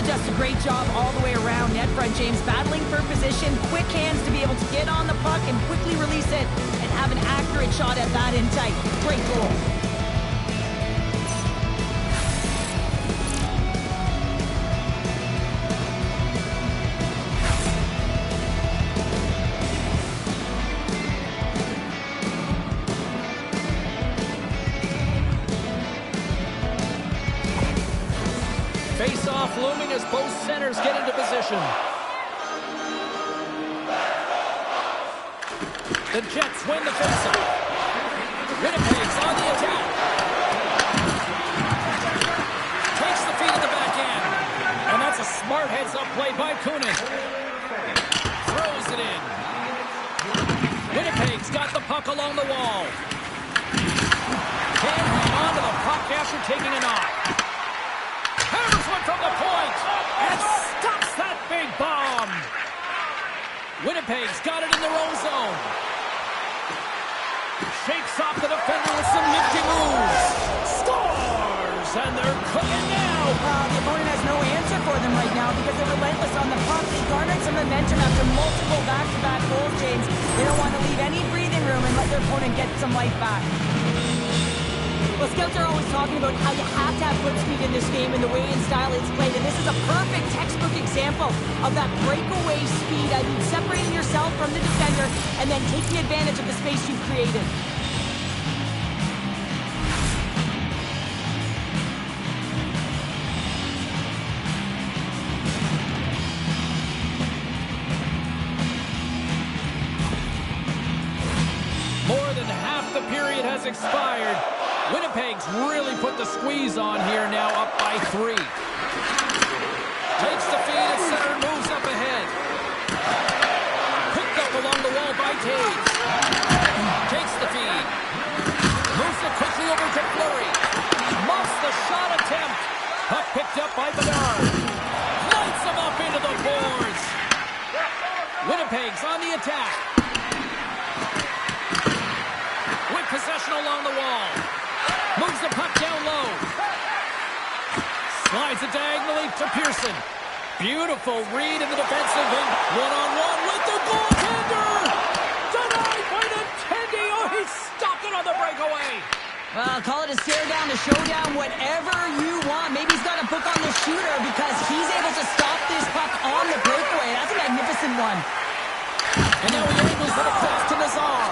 just a great job all the way around net front, James. Battling for position, quick hands to be able to get on the puck and quickly release it and have an accurate shot at that in tight. Great goal. Face-off looming as both centers get into position. The Jets win the face-off. Winnipeg's on the attack. Takes the feed at the back end. And that's a smart heads-up play by Kunin. Throws it in. Winnipeg's got the puck along the wall. Can't hang on to the puck after taking a knock. Hammers one from the point and stops that big bomb. Winnipeg's got it in their own zone. Shakes off the defender with some nifty moves. Scores! And they're cooking now. The opponent has no answer for them right now because they're relentless on the puck. They garnered some momentum after multiple back-to-back goals, James. They don't want to leave any breathing room and let their opponent get some life back. Well, scouts are always talking about how you have to have foot speed in this game and the way and style it's played, and this is a perfect textbook example of that breakaway speed. I mean, separating yourself from the defender and then taking advantage of the space you've created. More than half the period has expired. Winnipeg's really put the squeeze on here now, up by 3. Takes the feed at center, moves up ahead. Picked up along the wall by Taves. Takes the feed. Moves it quickly over to Fleury. Muffs the shot attempt. Puck picked up by Bedard. Lights him up into the boards. Winnipeg's on the attack. With possession along the wall. Moves the puck down low. Slides it diagonally to Pearson. Beautiful read in the defensive end. One-on-one with the goaltender. Denied by Nintendi. Oh, he stopped it on the breakaway. Well, call it a stare down, a showdown, whatever you want. Maybe he's got a book on the shooter because he's able to stop this puck on the breakaway. That's a magnificent one. And now he angles it across to Nazar.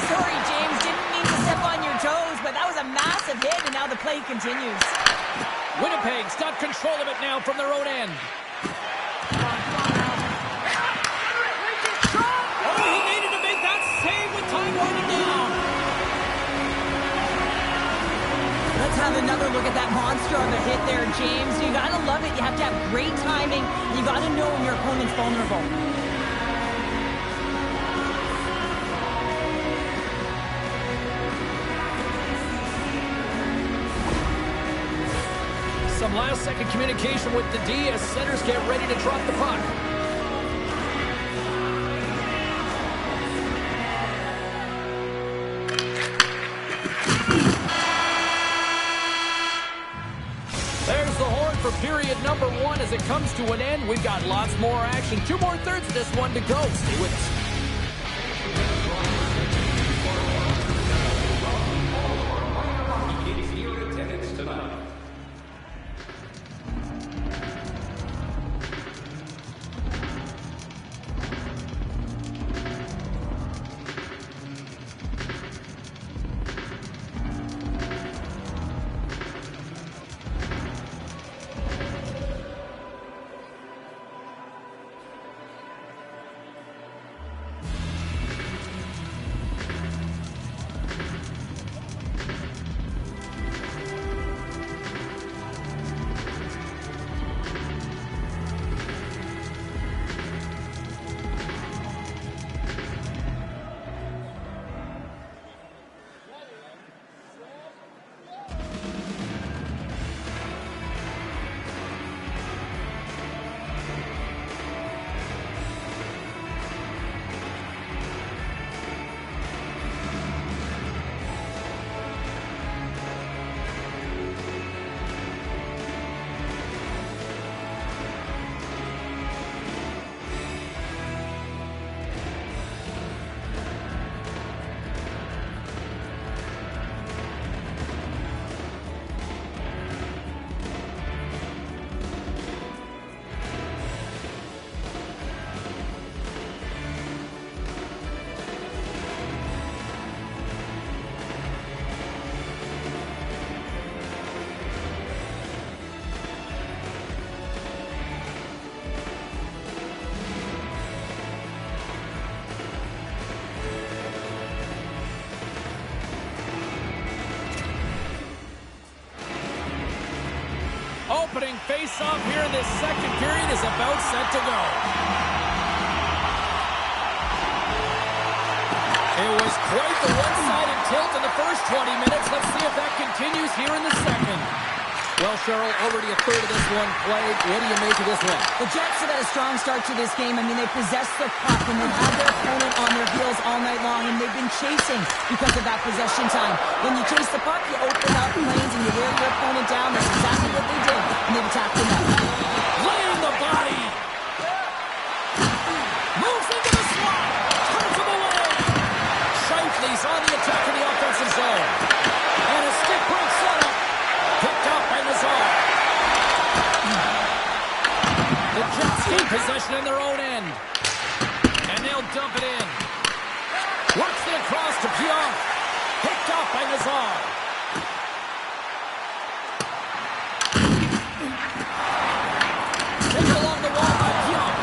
Sorry, James. Didn't mean to step on your toes, but that was a massive hit, and now the play continues. Winnipeg's got control of it now from their own end. Oh, he needed to make that save with time winding down. Let's have another look at that monster of a hit there, James. You gotta love it. You have to have great timing. You gotta know when your opponent's vulnerable. Some last-second communication with the D as centers get ready to drop the puck. There's the horn for period number 1 as it comes to an end. We've got lots more action. 2 more thirds of this one to go. Stay with us. opening face-off here in this second period is about set to go. It was quite the one-sided tilt in the first 20 minutes. Let's see if that continues here in the second. Well, Cheryl, already a third of this one played. What do you make of this one? The Jets have had a strong start to this game. I mean, they possess the puck, and they've had their opponent on their heels all night long, and they've been chasing because of that possession time. When you chase the puck, you open up lanes, and you wear your opponent down. That's exactly what they did, and they've attacked them up. Laying the body. Moves into the slot. Turns him away. Shifley's on the attack in the offensive zone. And a stick break setup. Picked up by Lazar. The Jets gain possession in their own end. And they'll dump it in. Works it across to Pionk. Picked up by Lazar. Taken along the wall by Pionk.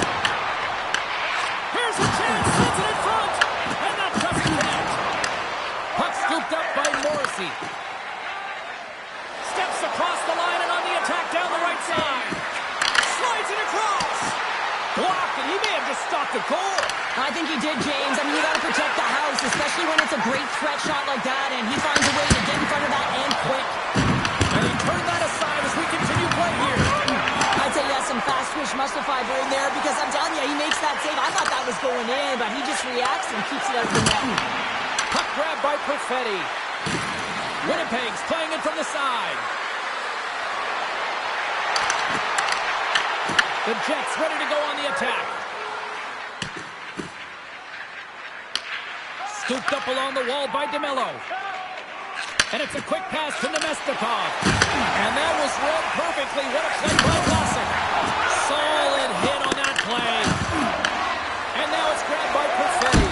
Here's a chance. Sends it in front. And that doesn't connect. Puck scooped up by Morrissey. Steps across the line and on the attack down the right side. Slides it across. Blocked, and he may have just stopped the goal. I think he did, James. I mean, you got to protect the house, especially when it's a great threat shot like that, and he finds a way to get in front of that and quick. And he turned that aside as we continue play here. I'd say yes, some fast twitch muscle fiber in there, because I'm telling you, he makes that save. I thought that was going in, but he just reacts and keeps it out of the net. Puck grab by Perfetti. Winnipeg's playing it from the side. The Jets ready to go on the attack. Scooped up along the wall by DeMello. And it's a quick pass to Nemestikov. And that was read perfectly. What a play by Vlasic. Solid hit on that play. And now it's grabbed by Perfetti.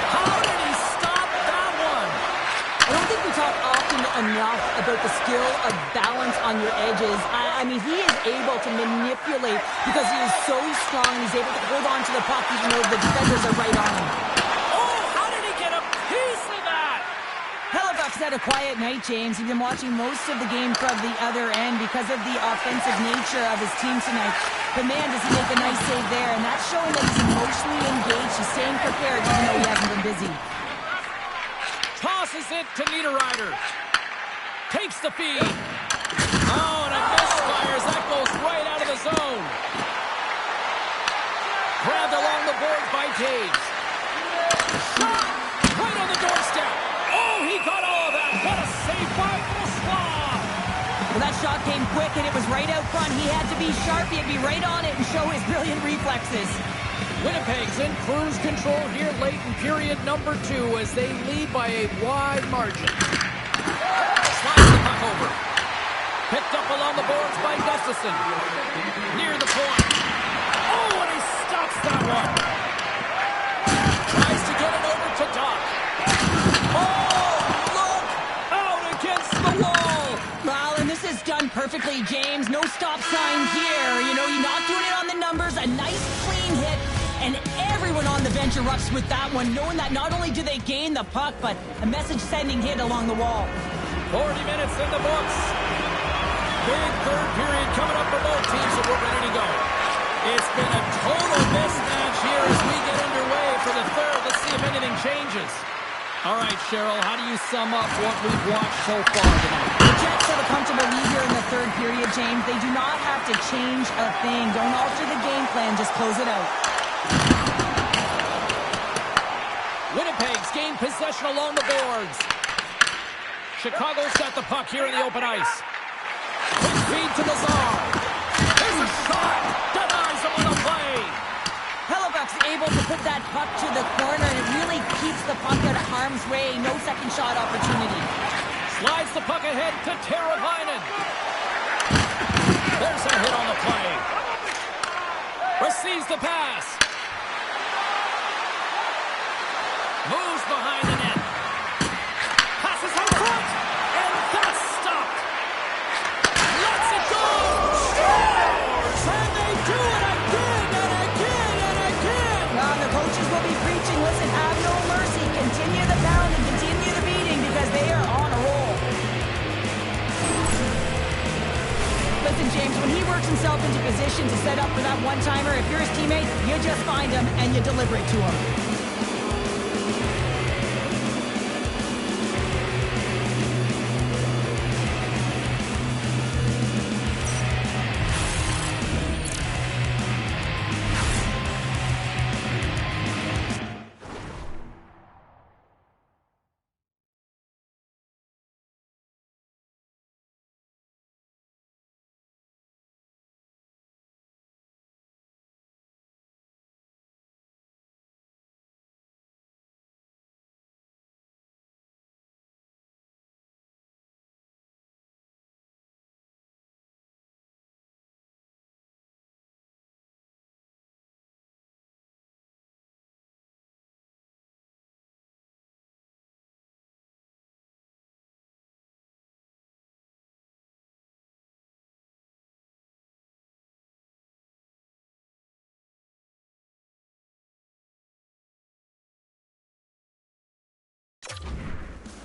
How did he stop that one? I don't think we talk often enough about the skill of balance on your edges. I mean, he is able to manipulate because he is so strong. He's able to hold on to the puck even though the defenders are right on him. Oh, how did he get a piece of that? Hellebuyck's had a quiet night, James. He's been watching most of the game from the other end because of the offensive nature of his team tonight. But man, does he make a nice save there. And that's showing that he's emotionally engaged. He's staying prepared even though he hasn't been busy. Tosses it to Niederreiter. Takes the feed. Oh, and a misfires. That goes right out of the zone. Grabbed along the boards by Taves. Shot! Right on the doorstep. Oh, he got all of that. What a save by Oswald. Well, that shot came quick, and it was right out front. He had to be sharp. He had to be right on it and show his brilliant reflexes. Winnipeg's in cruise control here late in period number 2 as they lead by a wide margin. Slides the puck over. Picked up along the boards by Gustafson. Near the point. Oh, and he stops that one. Tries to get it over to Doc. Oh, look! Out against the wall. Well, and this is done perfectly, James. No stop sign here. You know, you're not doing it on the numbers. A nice, clean hit. And everyone on the bench erupts with that one, knowing that not only do they gain the puck, but a message-sending hit along the wall. 40 minutes in the books. Big third period coming up for both teams, and we're ready to go. It's been a total mismatch here as we get underway for the third. Let's see if anything changes. All right, Cheryl, how do you sum up what we've watched so far tonight? The Jets have a comfortable lead here in the third period, James. They do not have to change a thing. Don't alter the game plan. Just close it out. Winnipeg's gained possession along the boards. Chicago's got the puck here in the open ice. Quick feed to Lazar. There's a shot. Denies him on the play. Hellebuyck's able to put that puck to the corner, and it really keeps the puck out of harm's way. No second shot opportunity. Slides the puck ahead to Teravainen. There's a hit on the play. Receives the pass. Moves behind the net. Passes in front. And that's stopped. Lets it go. Scores. And they do it again and again and again. Well, the coaches will be preaching, listen, have no mercy. Continue the pounding, continue the beating, because they are on a roll. But listen, James, when he works himself into position to set up for that one-timer, if you're his teammate, you just find him and you deliver it to him.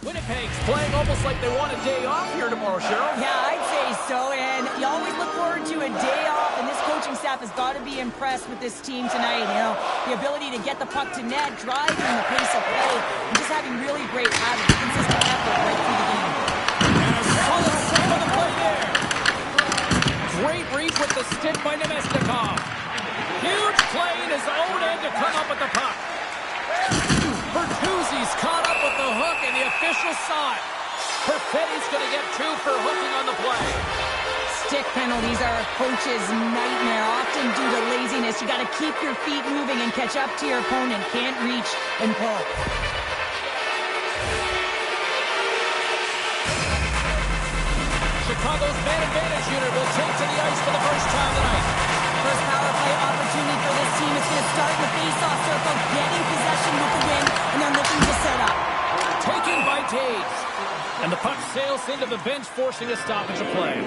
Winnipeg's playing almost like they want a day off here tomorrow, Cheryl. Yeah, I'd say so, and you always look forward to a day off, and this coaching staff has got to be impressed with this team tonight. You know, the ability to get the puck to net, driving the pace of play, and just having really great habits, consistent effort right through the game. And a solid save on the play there. Great read with the stick by Nemestikov. Huge play in his own end to come up with the puck. Bertuzzi's caught up with the hook, and the official saw it. Perfetti's going to get 2 for hooking on the play. Stick penalties are a coach's nightmare, often due to laziness. You got to keep your feet moving and catch up to your opponent. Can't reach and pull. Chicago's man advantage unit will take to the ice for the first time tonight. First power play opportunity for this team. It's going to start in the face-off circle, getting possession with the win, and they're looking to set up. Taken by Taves. And the puck sails into the bench, forcing a stoppage of play.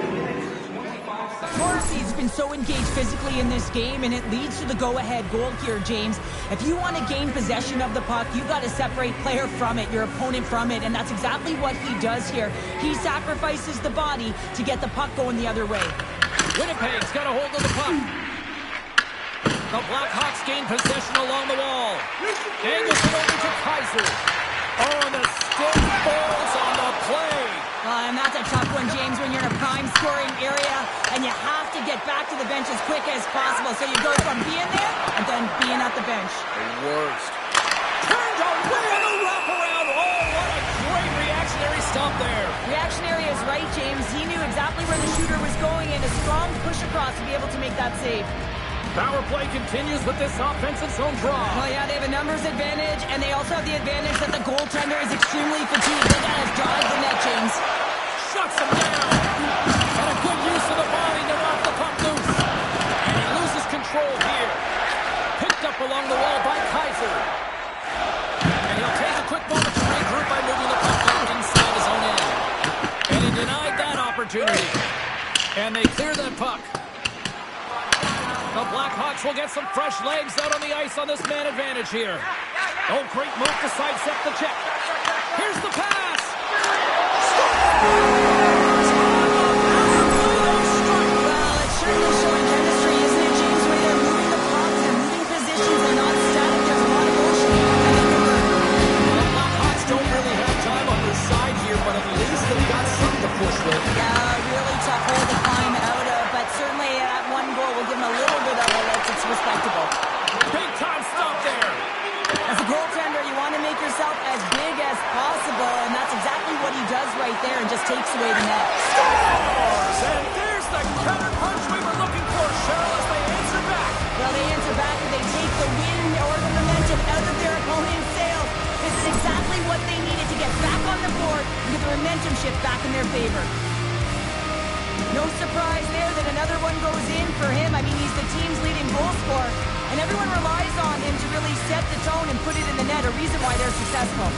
Morrissey's been so engaged physically in this game, and it leads to the go-ahead goal here, James. If you want to gain possession of the puck, you got to separate player from it, your opponent from it, and that's exactly what he does here. He sacrifices the body to get the puck going the other way. Winnipeg's got a hold of the puck. The Blackhawks gain possession along the wall. Angles it over to Kaiser. Oh, and the stick falls on the play. And that's a tough one, James, when you're in a prime scoring area and you have to get back to the bench as quick as possible. So you go from being there and then being at the bench. The worst. Turned away on the wraparound. Oh, what a great reactionary stop there. Reactionary is right, James. He knew exactly where the shooter was going, and a strong push across to be able to make that save. Power play continues with this offensive zone draw. Well, yeah, they have a numbers advantage, and they also have the advantage that the goaltender is extremely fatigued. They gotta drive the net, James. Shuts him down. And a good use of the body to knock the puck loose. And he loses control here. Picked up along the wall by Kaiser. And he'll take a quick moment to regroup by moving the puck back inside his own end. And he denied that opportunity. And they clear that puck. The Blackhawks will get some fresh legs out on the ice on this man advantage here. Oh, great move to sidestep the check. Here's the pass. Well, it's certainly showing chemistry, isn't it, James? Where they're moving the puck, they're moving positions, they're not static, there's a lot of motion. And they convert. The Blackhawks don't really have time on their side here, but at least they've got something to push with. Yeah, really tough hole to climb out of, but certainly that one goal will give them a little bit of a lift. It's respectable. Big time stop there. As a goaltender, you want to make yourself as big as possible, and that's exactly what he does right there and just takes away the net. Scores! And there's the counter punch we were looking for, Cheryl, as they answer back. Well, they answer back and they take the wind or the momentum out of their opponent's sails. This is exactly what they needed to get back on the board and get the momentum shift back in their favor. No surprise there that another one goes in for him. I mean, he's the team's leading goal scorer, and everyone relies on him to really set the tone and put it in the net, a reason why they're successful.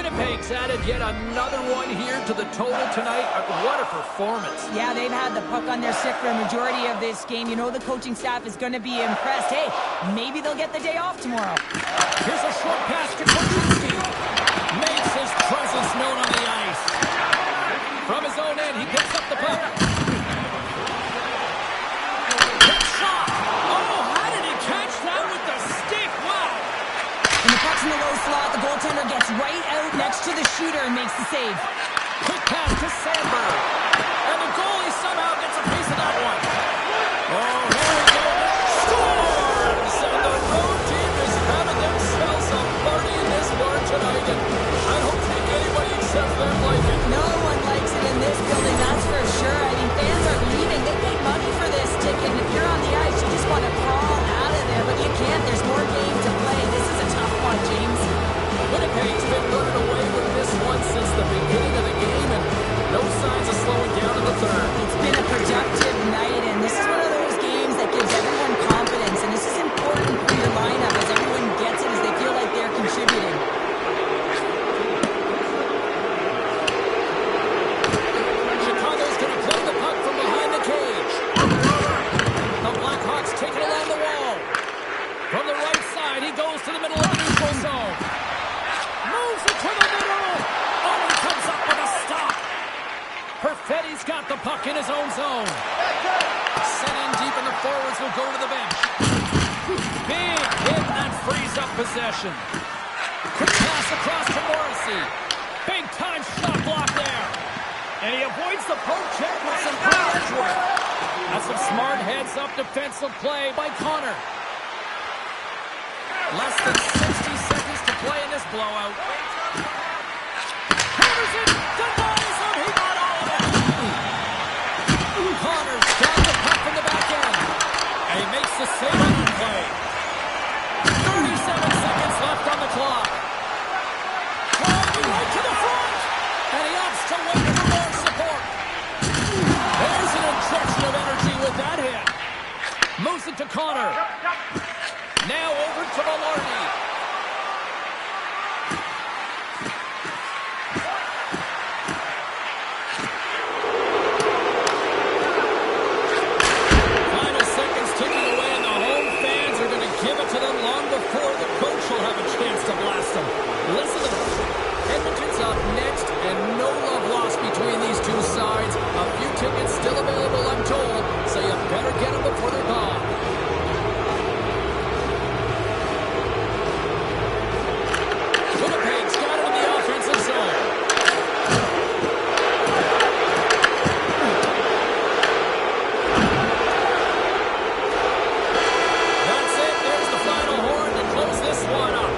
Winnipeg's added yet another one here to the total tonight. What a performance. Yeah, they've had the puck on their stick for a majority of this game. You know the coaching staff is going to be impressed. Hey, maybe they'll get the day off tomorrow. Here's a short pass to Korchinski. Makes his presence known on the ice. From his own end, he picks up the puck. Good shot. Oh, how did he catch that with the stick? Wow. And the puck's in the low slot. The goaltender gets right out next to the shooter and makes the save. Quick pass to Sandberg. And the goalie somehow gets a piece of that one. Oh, here we go. Scores! And the road team is having themselves a party in this bar tonight. And I don't think anybody except them like it. No one likes it in this building, that's for sure. I mean, fans are leaving. They paid money for this ticket. And if you're on the ice, you just want to crawl out of there. But you can't. There's more game to play. This is a tough one, James. Winnipeg's been running away with this one since the beginning of the game, and no signs of slowing down in the third. It's been a productive night, and this is one of those games that gives everyone confidence, and this is important for your lineup as everyone gets it, as they feel like they're contributing. Chicago's going to play the puck from behind the cage. The Blackhawks take it along the wall. From the right side, he goes to the middle of the neutral zone. Moves it to the middle. Oh, he comes up with a stop. Perfetti's got the puck in his own zone. Sent in deep, and the forwards will go to the bench. Big hit, that frees up possession. Quick pass across to Morrissey. Big time shot block there. And he avoids the poke check with some good edge work. That's some smart heads-up defensive play by Connor. Less than 60 seconds to play in this blowout. Henderson denies him. He got all of it. Connor's got the puck from the back end. And he makes the save on the play. 37 seconds left on the clock. Driving right to the front. And he opts to wait for more support. There's an injection of energy with that hit. Moves it to Connor. Now over to Maloney. Final seconds ticking away, and the home fans are going to give it to them long before the coach will have a chance to blast them. Listen to this. Edmonton's up next, and no love lost between these two sides. A few tickets still available, I'm told, so you better get them before they're gone. Winnipeg's got it in the offensive zone. That's it. There's the final horn to close this one up.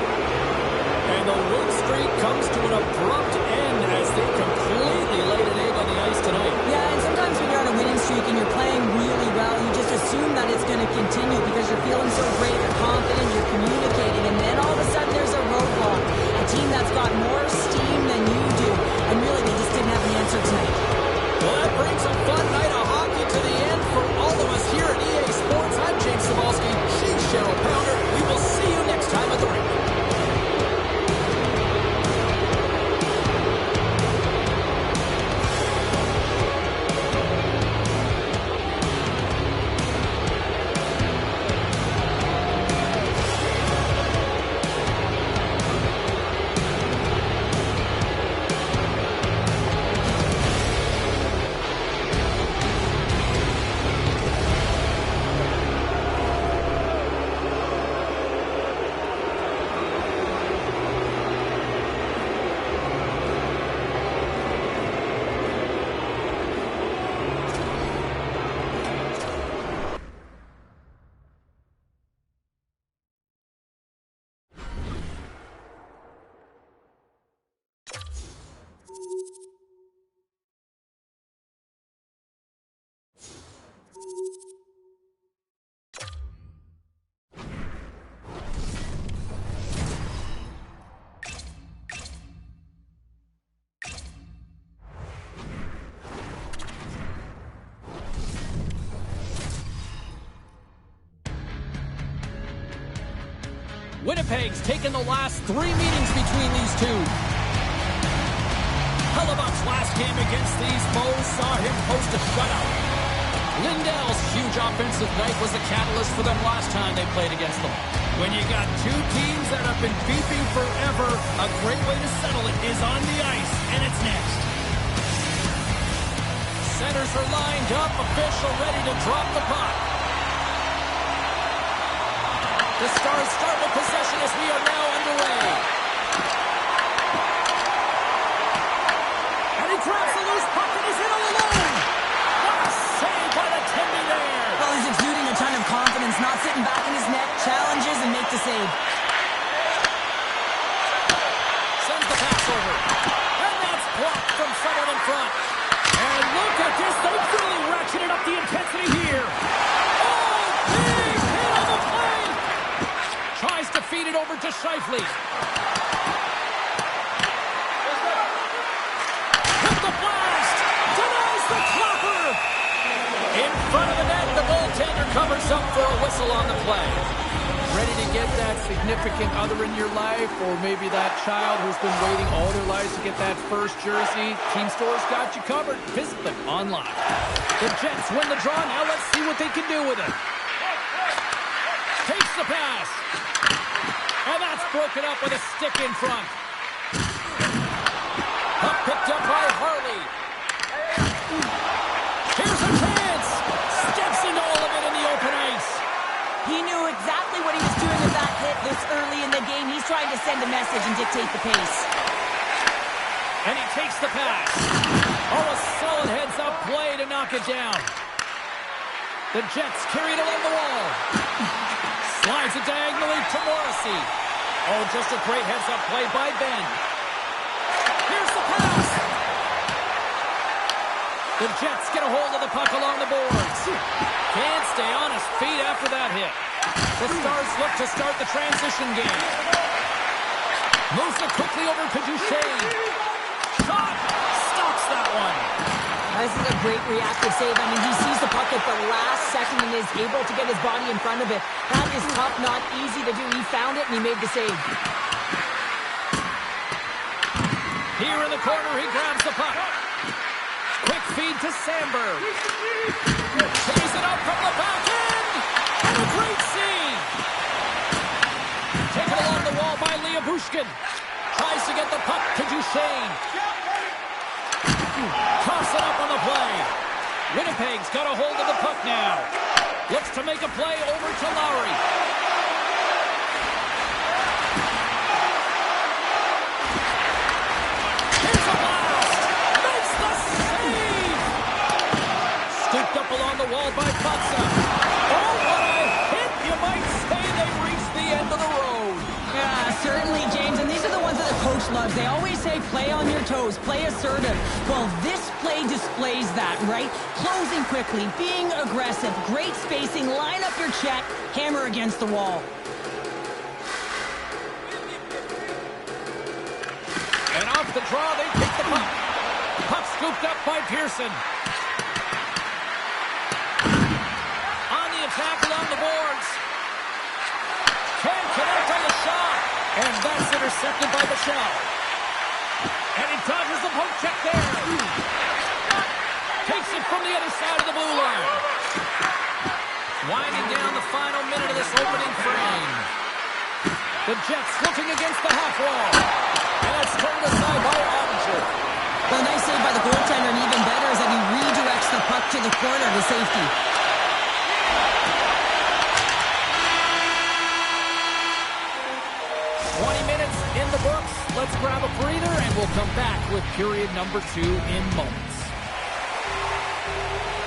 And the win streak comes to an abrupt end as they completely laid an egg on the ice tonight. Yeah, and sometimes when you're on a winning streak and you're playing really well, you just assume that it's going to continue because you're feeling so great, you're confident, you're communicating, and then all of a sudden there's a roadblock. A team that's got more steam than you do, and really they just didn't have the answer tonight. Well, that brings a fun night of hockey to the end for all of us here at EA Sports. I'm James Cebulski. She's Cheryl Pounder. We will see you next time at the rink. Winnipeg's taken the last 3 meetings between these two. last game against these foes saw him post a shutout. Lindell's huge offensive night was a catalyst for them last time they played against them. When you got two teams that have been beefing forever, a great way to settle it is on the ice, and it's next. Centers are lined up, official ready to drop the puck. The Stars start with possession as we are now underway. And he grabs the loose puck and he's in all alone. What a save by the Tendy there. Well, he's exuding a ton of confidence, not sitting back in his net, challenges and make the save. Sends the pass over. And that's blocked from someone in front. And look at this. They've really ratcheted up the intensity here. Oh, big hit on the play. Tries to feed it over to Scheifele. Hit the blast. Denies the clapper. In front of the net, the goaltender covers up for a whistle on the play. Ready to get that significant other in your life, or maybe that child who's been waiting all their lives to get that first jersey? Team Store's got you covered. Visit them online. The Jets win the draw. Now let's see what they can do with it. Takes the pass. And that's broken up with a stick in front. Puck picked up by Harley. Here's a chance. Steps into all of it in the open ice. He knew exactly what he was doing with that hit this early in the game. He's trying to send a message and dictate the pace. And he takes the pass. Oh, a solid heads-up play to knock it down. The Jets carry it along the wall. Slides it diagonally to Morrissey. Oh, just a great heads-up play by Ben. Here's the pass. The Jets get a hold of the puck along the boards. Can't stay on his feet after that hit. The Stars look to start the transition game. Moves it quickly over to Duchesne. Shot! Stops that one. This is a great reactive save. I mean, he sees the puck at the last second and is able to get his body in front of it. That is tough, not easy to do. He found it and he made the save. Here in the corner, he grabs the puck. Quick feed to Sandberg. Takes it up from the back end. And a great save. Taken along the wall by Liabushkin. Tries to get the puck to Duchesne. Toss it up on the play. Winnipeg's got a hold of the puck now. Looks to make a play over to Lowry. Here's a blast. Makes the save. Scooped up along the wall by Patsa. Oh, what a hit. You might say they reached the end of the road. Yeah, certainly, James. And these are the ones that the coach loves. They always say play on your toes, play assertive. Well, this play displays that, right? Closing quickly, being aggressive, great spacing, line up your check, hammer against the wall. And off the draw, they pick the puck. Puck scooped up by Pearson. On the attack along the boards. Can't connect on the shot. And that's intercepted by Michelle. And he dodges the poke check there. Takes it from the other side of the blue line. Winding down the final minute of this opening frame. The Jets looking against the half wall. And it's turned aside by Ottinger. Well, nice save by the goaltender, and even better is that he redirects the puck to the corner to safety. In the books, let's grab a breather and we'll come back with period number 2 in moments.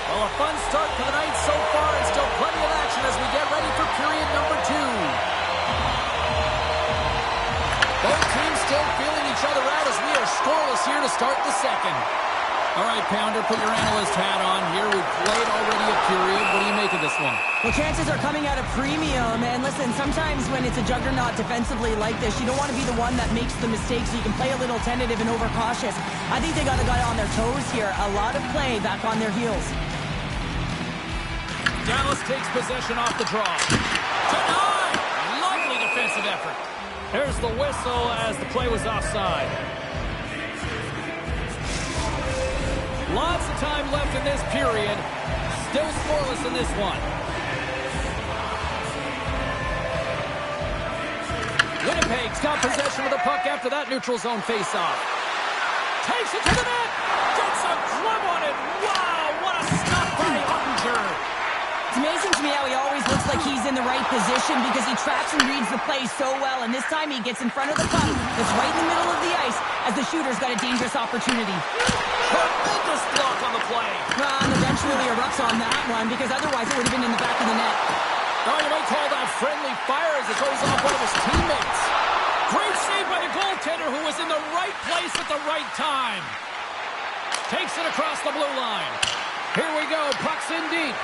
Well, a fun start to the night so far and still plenty of action as we get ready for period number 2. Both teams still feeling each other out as we are scoreless here to start the second. All right, Pounder, put your analyst hat on here. We've played already a period. What do you make of this one? Well, chances are coming at a premium. And listen, sometimes when it's a juggernaut defensively like this, you don't want to be the one that makes the mistake, so you can play a little tentative and overcautious. I think they got a guy on their toes here. A lot of play back on their heels. Dallas takes possession off the draw. Denied! Lovely defensive effort. There's the whistle as the play was offside. Lots of time left in this period. Still scoreless in this one. Winnipeg's got possession of the puck after that neutral zone faceoff. Takes it to the net. Gets a glove on it. Wow, what a stop by Ottinger. It's amazing to me how he always looks like he's in the right position because he tracks and reads the play so well, and this time he gets in front of the puck that's right in the middle of the ice as the shooter's got a dangerous opportunity. Tremendous block on the play. And the bench really erupts on that one because otherwise it would have been in the back of the net. Oh, you might call that friendly fire as it goes off one of his teammates. Great save by the goaltender who was in the right place at the right time. Takes it across the blue line. Here we go. Puck's in deep.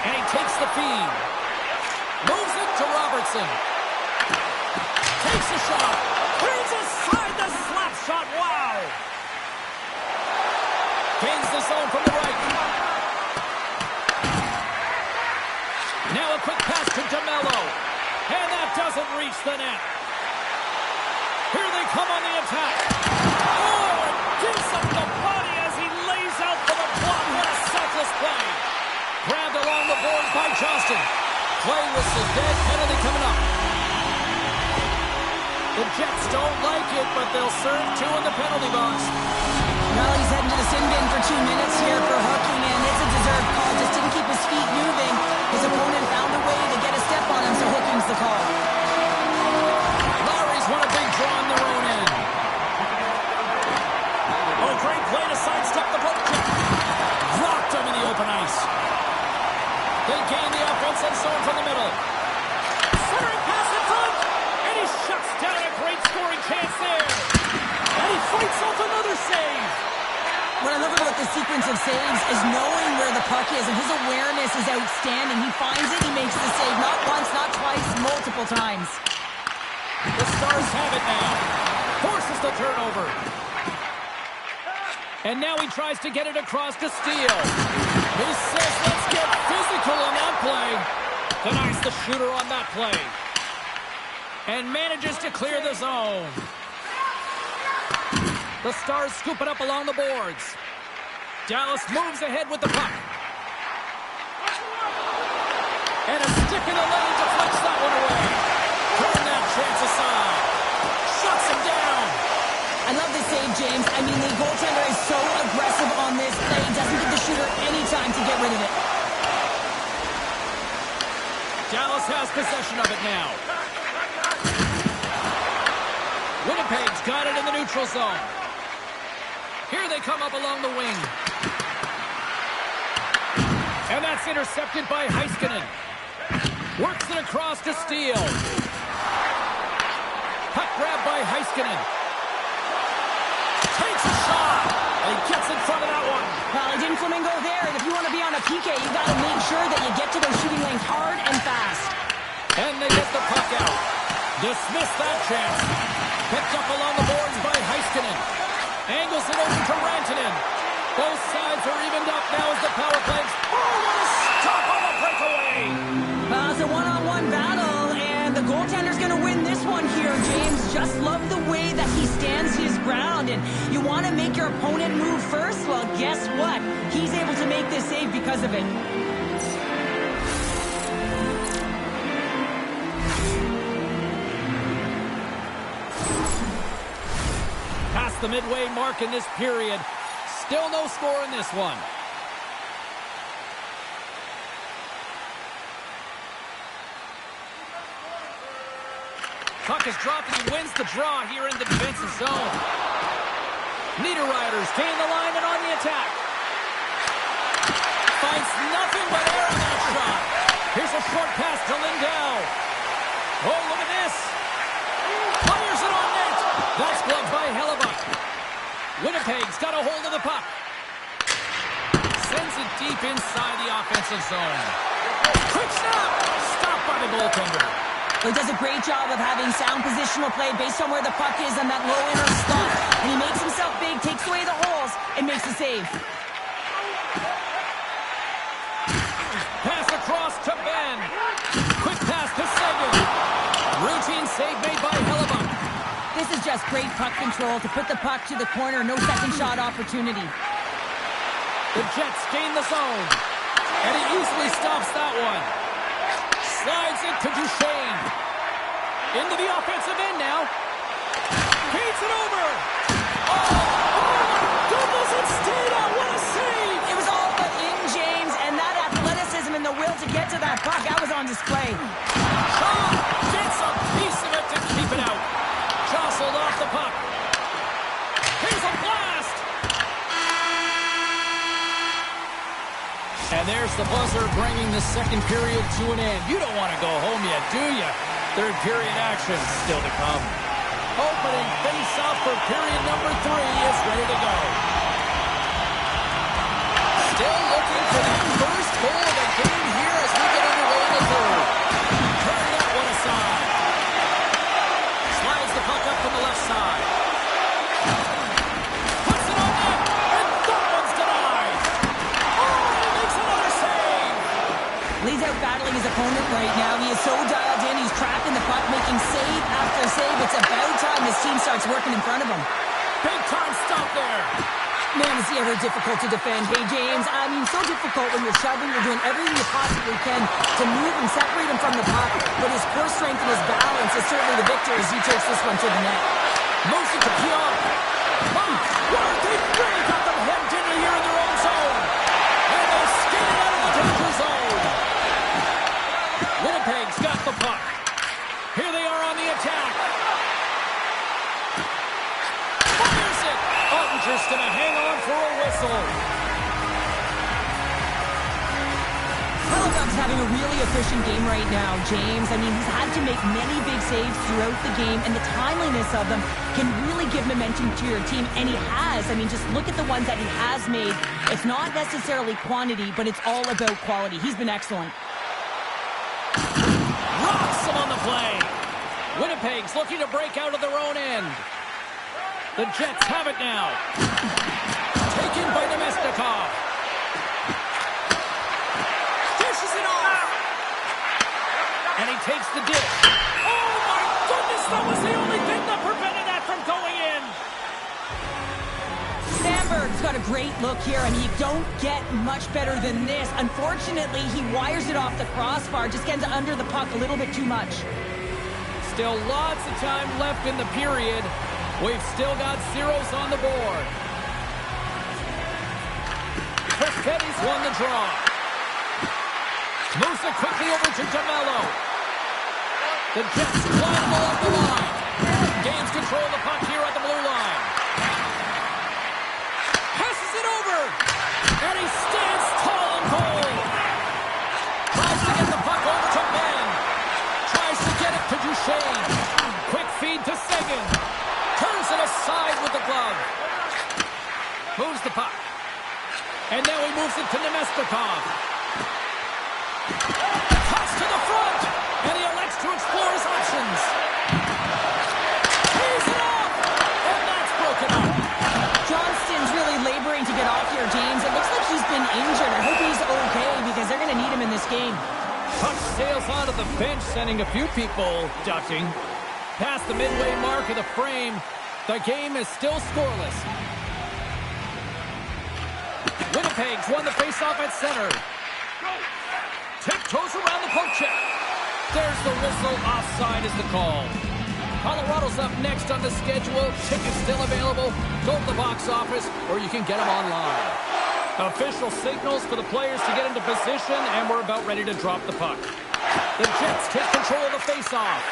And he takes the feed. Moves it to Robertson. Takes a shot. Cleans aside the slap shot. Wow. Gains the zone from the right. Now a quick pass to DeMello. And that doesn't reach the net. Here they come on the attack. Oh, it gives up the body as he lays out for the block. What a selfless play. Grabbed along the boards by Johnston. Play whistle dead. Penalty coming up. The Jets don't like it, but they'll serve two in the penalty box. Well, he's heading to the sin bin for 2 minutes here for hooking, and it's a deserved call. Just didn't keep his feet moving. His opponent found a way to get a step on him, so hooking's the call. Lowry's won a big draw on their own end. Oh, great play to sidestep the poke check. Rocked him in the open ice. They gain the offensive zone from the middle. Centering pass in front. And he shuts down a great scoring chance there. And he fights off another save. What I love about the sequence of saves is knowing where the puck is, and his awareness is outstanding. He finds it, he makes the save. Not once, not twice, multiple times. The Stars have it now. Forces the turnover. And now he tries to get it across to Steele. He says, let's get physical on that play. Denies the shooter on that play. And manages to clear the zone. The Stars scoop it up along the boards. Dallas moves ahead with the puck. And a stick in the lane deflects that one away. Turn that chance aside. Shuts him down. I love this save, James. I mean, the goaltender is so aggressive on this play. He doesn't give the shooter any time to get rid of it. Dallas has possession of it now. Winnipeg's got it in the neutral zone. Here they come up along the wing. And that's intercepted by Heiskanen. Works it across to Steele. Puck grab by Heiskanen. Takes a shot. And gets in front of that one. Well, he didn't flamingo there, and if you want to be on a PK, you got to make sure that you get to those shooting lanes hard and fast. And they get the puck out. Dismiss that chance. Picked up along the boards by Heiskanen. Angles it over to Rantanen. Both sides are evened up now as the power play. Oh, what a stop on the breakaway! It's a one-on-one battle, and the goaltender's going to win this one here, James. Just love the way that he stands his ground, and you want to make your opponent move first? Well, guess what? He's able to make this save because of it. Past the midway mark in this period. Still no score in this one. Puck is dropped and he wins the draw here in the defensive zone. Niederreiter's gain the line and on the attack. Finds nothing but air on that shot. Here's a short pass to Lindell. Oh, look at this. Fires it on net. That's gloved by Hellebuck. Winnipeg's got a hold of the puck. Sends it deep inside the offensive zone. Quick snap. Stopped by the goaltender. He does a great job of having sound positional play based on where the puck is on that low inner slot. And he makes himself big, takes away the holes, and makes the save. Pass across to Ben. Quick pass to Seguin. Routine save made by Hellebuck. This is just great puck control to put the puck to the corner. No second shot opportunity. The Jets gain the zone. And he easily stops that one. Slides it to Duchesne. Into the offensive end now. Feeds it over. Oh, my goodness, it stayed out. What a save. It was all but in, James, and that athleticism and the will to get to that puck, that was on display. Shaw gets a piece of it to keep it out. Jostled off the puck. Here's a blast. And there's the buzzer bringing the second period to an end. You don't want to go home yet, do you? Third period action still to come. Opening face-off for period number 3 is ready to go. Still looking for that first goal of the game here as we get underway in the third. Turn that one aside. Slides the puck up from the left side. Puts it on net, and that one's denied. Oh, he makes another save. Lee's out battling his opponent right now. He is so dialed in. He's tracking the puck, making save after save. It's about time his team starts working in front of him. Big time stop there. Man, is he ever difficult to defend. Hey, James, I mean, so difficult when you're shoving. You're doing everything you possibly can to move and separate him from the puck. But his core strength and his balance is certainly the victor as he takes this one to the net. Moves it to Pionk. What a deep three. Got them hemmed in here in their own zone. And they're skating out of the danger zone. Winnipeg's got the puck. Here they are on the attack. Fires it. Ottinger's going to hang on for a whistle. Salamat's having a really efficient game right now, James. I mean, he's had to make many big saves throughout the game, and the timeliness of them can really give momentum to your team, and he has. I mean, just look at the ones that he has made. It's not necessarily quantity, but it's all about quality. He's been excellent. Rocks him on the play. Winnipeg's looking to break out of their own end. The Jets have it now. Taken by Nemestikov. Dishes it off. And he takes the dish. Oh, my goodness, that was the only thing that prevented that from going in. Sandberg's got a great look here, and you don't get much better than this. Unfortunately, he wires it off the crossbar, just gets under the puck a little bit too much. Still lots of time left in the period. We've still got zeros on the board. Perfetti's won the draw. Moves it quickly over to DeMello. The Jets climb along the line. Gains control of the puck here at the blue line. Passes it over. And he stands tall and bold. Tries to get the puck over to Ben. Tries to get it to Duchesne. Quick feed to Seguin. Turns it aside with the glove. Moves the puck. And now he moves it to Nemestikov. Toss to the front. And he elects to explore his options. He's it off. And that's broken up. Johnston's really laboring to get off here, James. It looks like he's been injured. I hope he's okay because they're going to need him in this game. Puck sails onto the bench, sending a few people ducking. Past the midway mark of the frame, the game is still scoreless. Winnipeg's won the faceoff at center. Tiptoes around the poke check. There's the whistle. Offside is the call. Colorado's up next on the schedule. Tickets still available. Go to the box office, or you can get them online. Official signals for the players to get into position, and we're about ready to drop the puck. The Jets take control of the faceoff.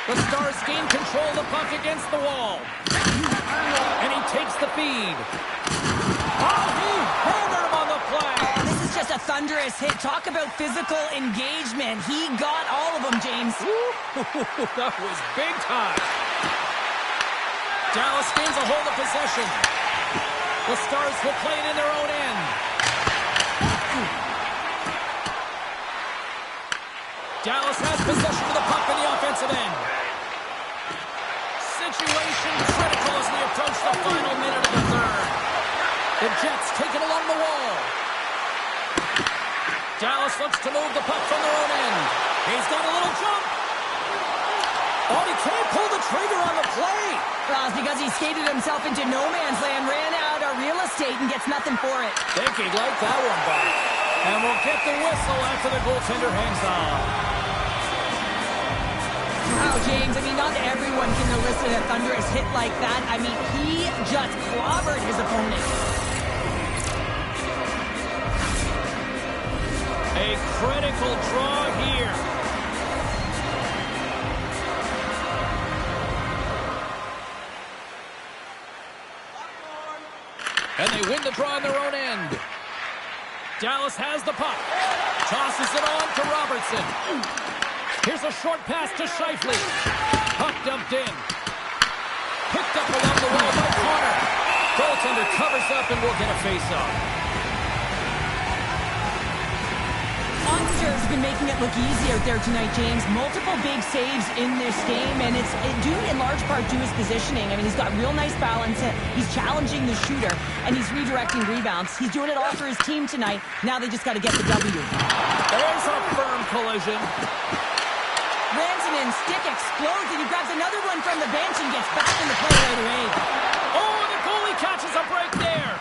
The Stars gain control of the puck against the wall. And he takes the feed. Oh, he hammered him on the play. This is just a thunderous hit. Talk about physical engagement. He got all of them, James. That was big time. Dallas gains a hold of possession. The Stars will play it in their own end. Dallas has possession of the puck in the offensive end. Situation critical as we approach the final minute of the third. The Jets take it along the wall. Dallas looks to move the puck from their own end. He's got a little jump. Oh, he can't pull the trigger on the play. Well, it's because he skated himself into no man's land, ran out of real estate, and gets nothing for it. Think he'd like that one back. And we'll get the whistle after the goaltender hangs on. Wow, James, I mean, not everyone can elicit a thunderous hit like that. I mean, he just clobbered his opponent. A critical draw here. And they win the draw on their own end. Dallas has the puck. Tosses it on to Robertson. Here's a short pass to Scheifele. Puck dumped in. Picked up along the wall by Connor. Goaltender covers up and will get a face-off. Monsters have been making it look easy out there tonight, James. Multiple big saves in this game, and it's due in large part to his positioning. I mean, he's got real nice balance. He's challenging the shooter, and he's redirecting rebounds. He's doing it all for his team tonight. Now they just got to get the W. There's a firm collision. Rantanen, stick explodes, and he grabs another one from the bench and gets back in the play right away. Oh, the goalie catches a break there.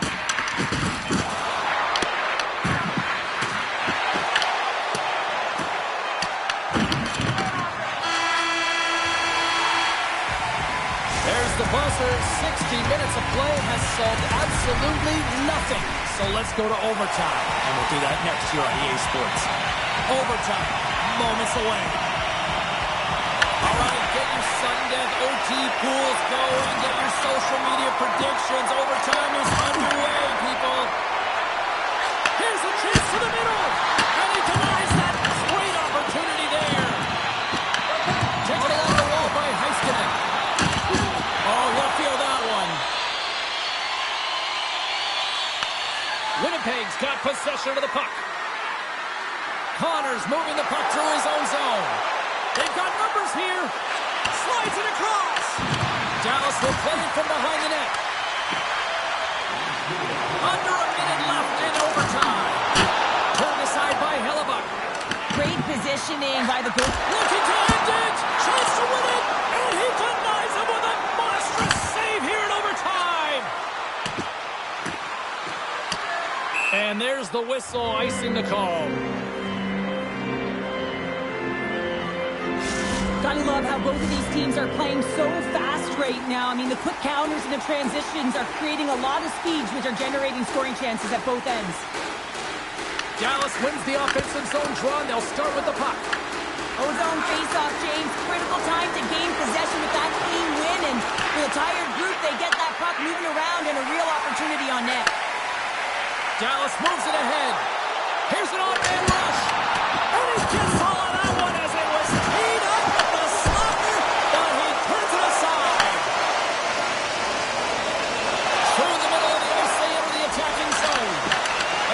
There's the buzzer. 60 minutes of play has solved absolutely nothing. So let's go to overtime. And we'll do that next year on EA Sports. Overtime. Moments away. All right, get your sudden death OT pools going. Get your social media predictions. Overtime is underway, people. Here's a chance to the middle. And he denies that. Great opportunity there. Taken it on the wall by Heiskanen. Oh, he'll feel that one. Winnipeg's got possession of the puck. Connor's moving the puck through his own zone. They've got numbers here. Slides it across. Dallas will play it from behind the net. Under a minute left in overtime. Turned aside by Hellebuck. Great positioning by the goal. Looking to end it. Chance to win it. And he denies him with a monstrous save here in overtime. And there's the whistle icing the call. Gotta love how both of these teams are playing so fast right now. I mean, the quick counters and the transitions are creating a lot of speeds, which are generating scoring chances at both ends. Dallas wins the offensive zone draw, and they'll start with the puck. Ozone face-off, James. Critical time to gain possession with that clean win, and for the tired group, they get that puck moving around and a real opportunity on net. Dallas moves it ahead. Here's an on-man rush. And he gets all of that one as it was teed up with the slugger, but he turns it aside. Through the middle of the ice, they enter the attacking zone.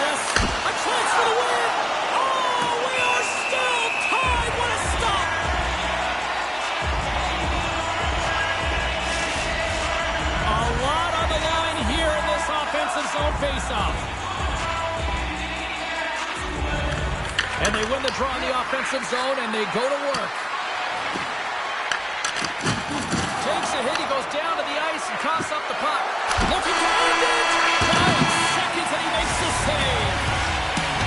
Yes, a chance for the win. Oh, we are still tied. What a stop. A lot on the line here in this offensive zone faceoff. And they win the draw in the offensive zone, and they go to work. Takes a hit. He goes down to the ice and coughs up the puck. Looking to end it. 9 seconds, and he makes the save.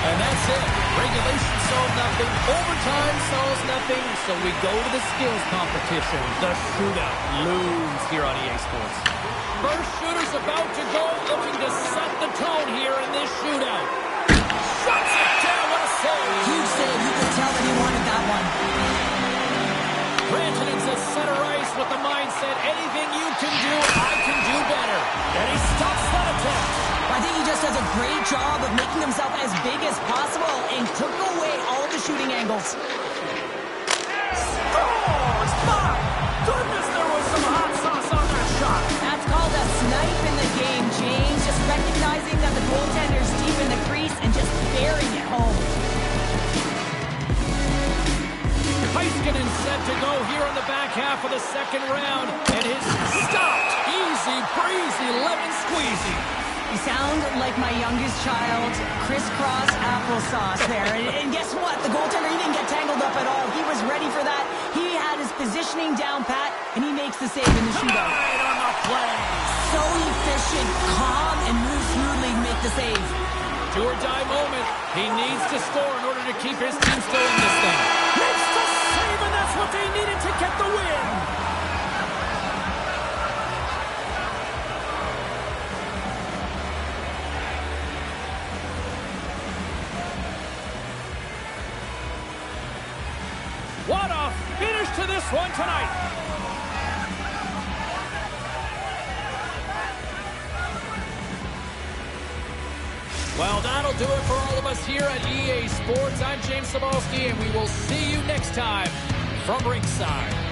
And that's it. Regulation solved nothing. Overtime solves nothing. So we go to the skills competition. The shootout looms here on EA Sports. First shooter's about to go, looking to set the tone here in this shootout. Shuts it down. What a save. Huge save. You could tell that he wanted that one. Rantanen's at center ice with the mindset, anything you can do, I can do better. And he stops that attempt. I think he just does a great job of making himself as big as possible and took away all of the shooting angles. Scores! My goodness, there was some hot sauce on that shot. That's called a snipe in the game, James. Just recognizing that the goaltender's deep in the crease and just burying it home. Heiskanen set to go here in the back half of the second round. And his stopped, easy breezy, lemon squeezy. You sound like my youngest child, crisscross applesauce there. And guess what? The goaltender, he didn't get tangled up at all. He was ready for that. He had his positioning down pat, and he makes the save in the shootout. Right on the play. So efficient, calm, and moves smoothly to make the save. Do or die moment. He needs to score in order to keep his team still in this thing. Makes the save, and that's what they needed to get the win. What a finish to this one tonight. Well, that'll do it for all of us here at EA Sports. I'm James Cebulski, and we will see you next time from ringside.